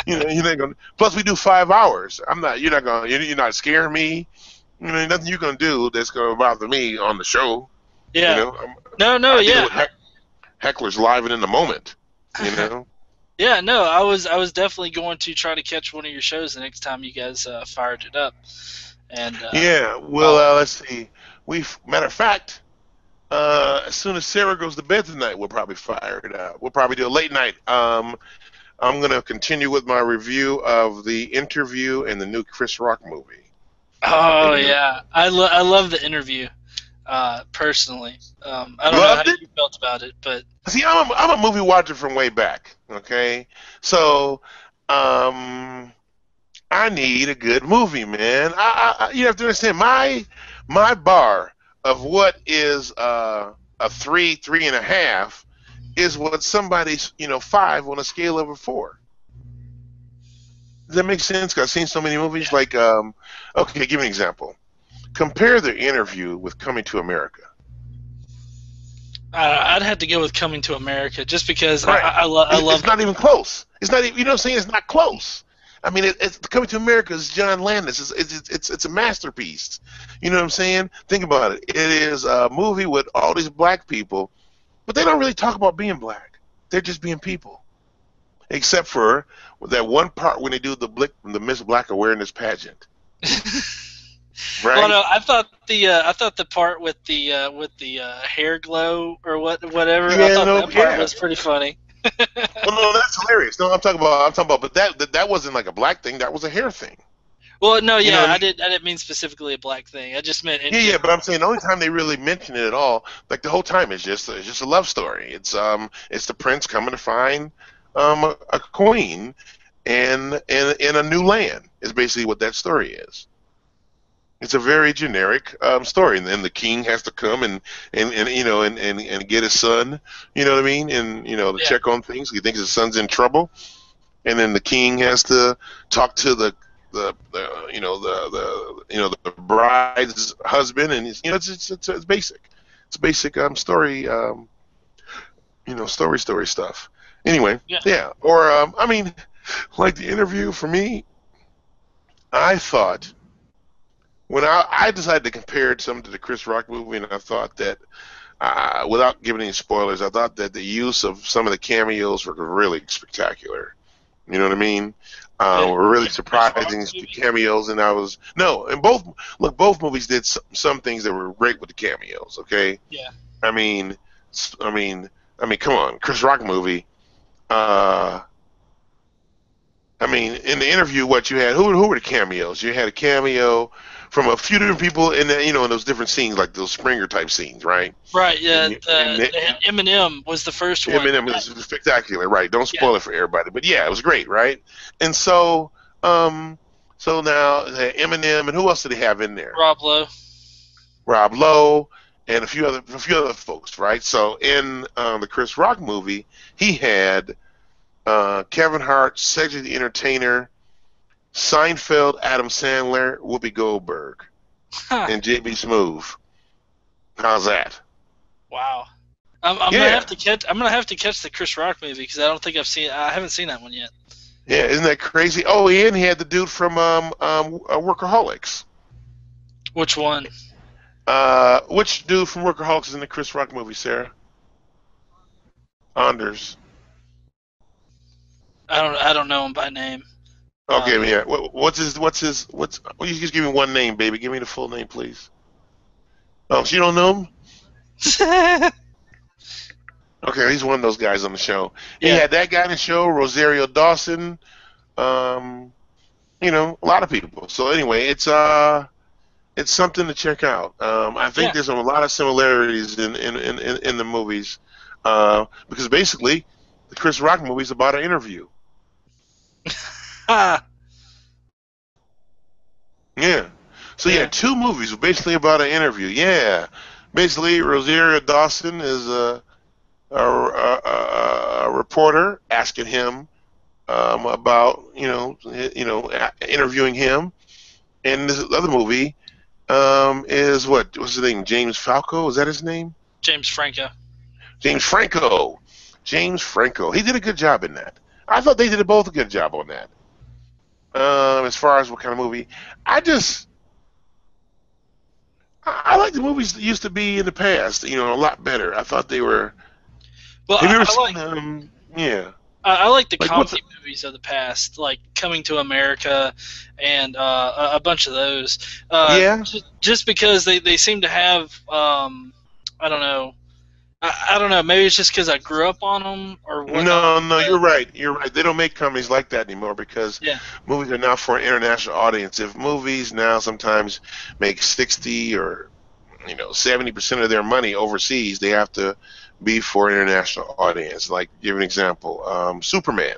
[SPEAKER 1] You're not gonna. Plus, we do 5 hours. You're not scaring me. Nothing you can do that's gonna bother me on the show.
[SPEAKER 2] Yeah.
[SPEAKER 1] Hecklers live and in the moment.
[SPEAKER 2] Yeah, no, I was definitely going to try to catch one of your shows the next time you guys fired it up. And
[SPEAKER 1] let's see. Matter of fact, as soon as Sarah goes to bed tonight, we'll probably fire it up. We'll probably do a late night. I'm gonna continue with my review of The Interview and the new Chris Rock movie.
[SPEAKER 2] Oh yeah, I love The Interview. Personally, I don't know how you felt about it, but
[SPEAKER 1] see, I'm a movie watcher from way back. Okay, so I need a good movie, man. You have to understand my bar of what is a 3.5 is what somebody's 5 on a scale of a 4. Does that make sense? 'Cause I've seen so many movies. Like, okay, give me an example. Compare The Interview with Coming to America.
[SPEAKER 2] I'd have to go with Coming to America just because
[SPEAKER 1] right.
[SPEAKER 2] I love.
[SPEAKER 1] It's not even close. It's not even. You know what I'm saying? It's not close. I mean, it's Coming to America is John Landis. It's a masterpiece. You know what I'm saying? Think about it. It is a movie with all these black people, but they don't really talk about being black. They're just being people. Except for that one part when they do the Miss Black Awareness pageant. Right?
[SPEAKER 2] Well, no, I thought the part with the hair glow or whatever. I thought that part was pretty funny.
[SPEAKER 1] Well, no, that's hilarious. No, I'm talking about, but that wasn't like a black thing. That was a hair thing.
[SPEAKER 2] Well, no, yeah, I didn't mean specifically a black thing. I just meant
[SPEAKER 1] but I'm saying the only time they really mention it at all, like the whole time, is just a love story. It's the prince coming to find a queen in a new land. Is basically what that story is. It's a very generic story, and then the king has to come and get his son. You know what I mean? And to check on things. He thinks his son's in trouble, and then the king has to talk to the bride's husband, and it's basic. It's basic story. Story stuff. Anyway, Or I mean, like The Interview for me, I thought. When I decided to compare something to the Chris Rock movie, and I thought that, without giving any spoilers, I thought that the use of some of the cameos were really spectacular. You know what I mean?
[SPEAKER 2] The,
[SPEAKER 1] Were really
[SPEAKER 2] the Chris Rock
[SPEAKER 1] surprising
[SPEAKER 2] movie.
[SPEAKER 1] cameos, and I was no. And both movies did some things that were great with the cameos. Okay,
[SPEAKER 2] Yeah.
[SPEAKER 1] I mean, I mean, come on, Chris Rock movie. Uh, I mean, in the interview, what you had, who were the cameos? You had a cameo from a few different people in the, in those different scenes, like those Springer type scenes, right?
[SPEAKER 2] Right. Yeah.
[SPEAKER 1] And
[SPEAKER 2] Eminem was the first one.
[SPEAKER 1] Eminem is spectacular, right? Don't
[SPEAKER 2] Yeah.
[SPEAKER 1] spoil it for everybody, but yeah, it was great, right? And so, um, so now Eminem, and who else did they have in there?
[SPEAKER 2] Rob Lowe.
[SPEAKER 1] Rob Lowe, and a few other folks, right? So in the Chris Rock movie, he had Kevin Hart, Cedric the Entertainer, Seinfeld, Adam Sandler, Whoopi Goldberg,
[SPEAKER 2] Huh.
[SPEAKER 1] and JB Smoove. How's that?
[SPEAKER 2] Wow. I'm
[SPEAKER 1] Yeah,
[SPEAKER 2] gonna have to catch. I'm gonna have to catch the Chris Rock movie because I don't think I've seen. I haven't seen that one yet.
[SPEAKER 1] yeah, isn't that crazy? Oh, and he had the dude from Workaholics.
[SPEAKER 2] Which one?
[SPEAKER 1] Which dude from Workaholics is in the Chris Rock movie, Sarah? Anders.
[SPEAKER 2] I don't know him by name.
[SPEAKER 1] Okay, yeah. What's? Well, you just give me one name, baby. Give me the full name, please. Oh, so you don't know him? Okay, he's one of those guys on the show. He
[SPEAKER 2] Yeah.
[SPEAKER 1] had that guy in the show, Rosario Dawson. Um, a lot of people. So anyway, it's something to check out. I think
[SPEAKER 2] Yeah.
[SPEAKER 1] there's a lot of similarities in the movies, because basically, the Chris Rock movie is about an interview.
[SPEAKER 2] Ah.
[SPEAKER 1] Yeah. So
[SPEAKER 2] Yeah.
[SPEAKER 1] yeah, two movies were basically about an interview. Yeah. Basically, Rosario Dawson is a reporter asking him about interviewing him, and this other movie is what's his name? James Falco, is that his name?
[SPEAKER 2] James Franco.
[SPEAKER 1] James Franco. James Franco. He did a good job in that. I thought they did both a good job on that. As far as what kind of movie, I like the movies that used to be in the past. A lot better. I thought they were.
[SPEAKER 2] Well,
[SPEAKER 1] Have you ever
[SPEAKER 2] I
[SPEAKER 1] seen
[SPEAKER 2] like
[SPEAKER 1] them? Yeah.
[SPEAKER 2] I like the
[SPEAKER 1] Like what's
[SPEAKER 2] comedy movies of the past, like Coming to America, and a bunch of those.
[SPEAKER 1] Yeah.
[SPEAKER 2] Just because they seem to have I don't know. I don't know. Maybe it's just because I grew up on them or whatnot.
[SPEAKER 1] No, no,
[SPEAKER 2] But
[SPEAKER 1] you're right. You're right. They don't make comedies like that anymore because
[SPEAKER 2] yeah,
[SPEAKER 1] movies are now for an international audience. If movies now sometimes make 60 or 70% of their money overseas, they have to be for an international audience. Like, give an example, Superman.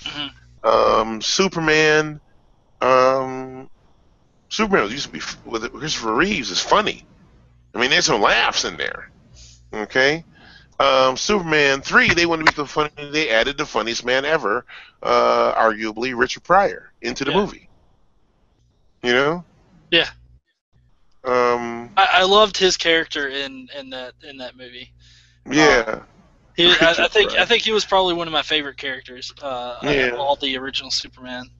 [SPEAKER 2] hmm
[SPEAKER 1] Superman. Um, Superman used to be with Christopher Reeves is funny. I mean, there's some laughs in there. Okay. Superman 3, they wanted to be so funny, they added the funniest man ever, arguably Richard Pryor, into the
[SPEAKER 2] yeah,
[SPEAKER 1] movie. You know?
[SPEAKER 2] yeah.
[SPEAKER 1] Um,
[SPEAKER 2] I loved his character in that movie. Uh,
[SPEAKER 1] yeah,
[SPEAKER 2] I
[SPEAKER 1] Richard
[SPEAKER 2] think
[SPEAKER 1] Pryor.
[SPEAKER 2] he was probably one of my favorite characters of
[SPEAKER 1] Yeah,
[SPEAKER 2] all the original Superman.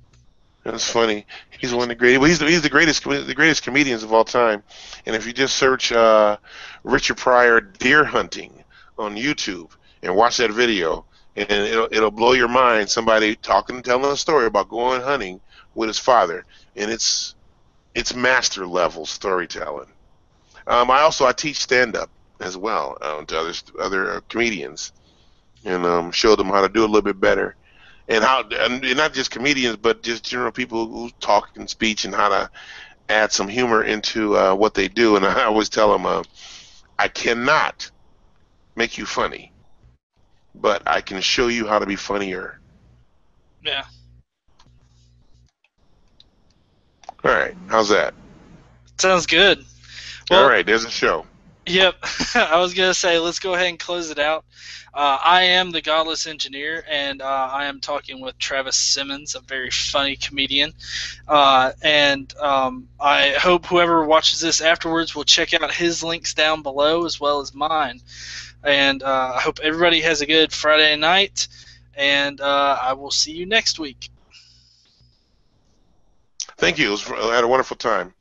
[SPEAKER 1] that's funny. He's one of the greatest. Well, he's the greatest comedians of all time. And if you just search Richard Pryor deer hunting on YouTube and watch that video, and it'll blow your mind. Somebody telling a story about going hunting with his father, and it's master level storytelling. I teach stand up as well to other comedians, and show them how to do it a little bit better, and not just comedians, but just general people who talk and speech, and how to add some humor into what they do. And I always tell them, I cannot make you funny, but I can show you how to be funnier.
[SPEAKER 2] Yeah.
[SPEAKER 1] All right, how's that?
[SPEAKER 2] Sounds good.
[SPEAKER 1] All
[SPEAKER 2] Well,
[SPEAKER 1] right, there's a show.
[SPEAKER 2] yep. I was going to say, let's go ahead and close it out. I am the Godless Engineer, and I am talking with Travis Simmons, a very funny comedian. And I hope whoever watches this afterwards will check out his links down below as well as mine. And I hope everybody has a good Friday night, and I will see you next week.
[SPEAKER 1] Thank you. I had a wonderful time.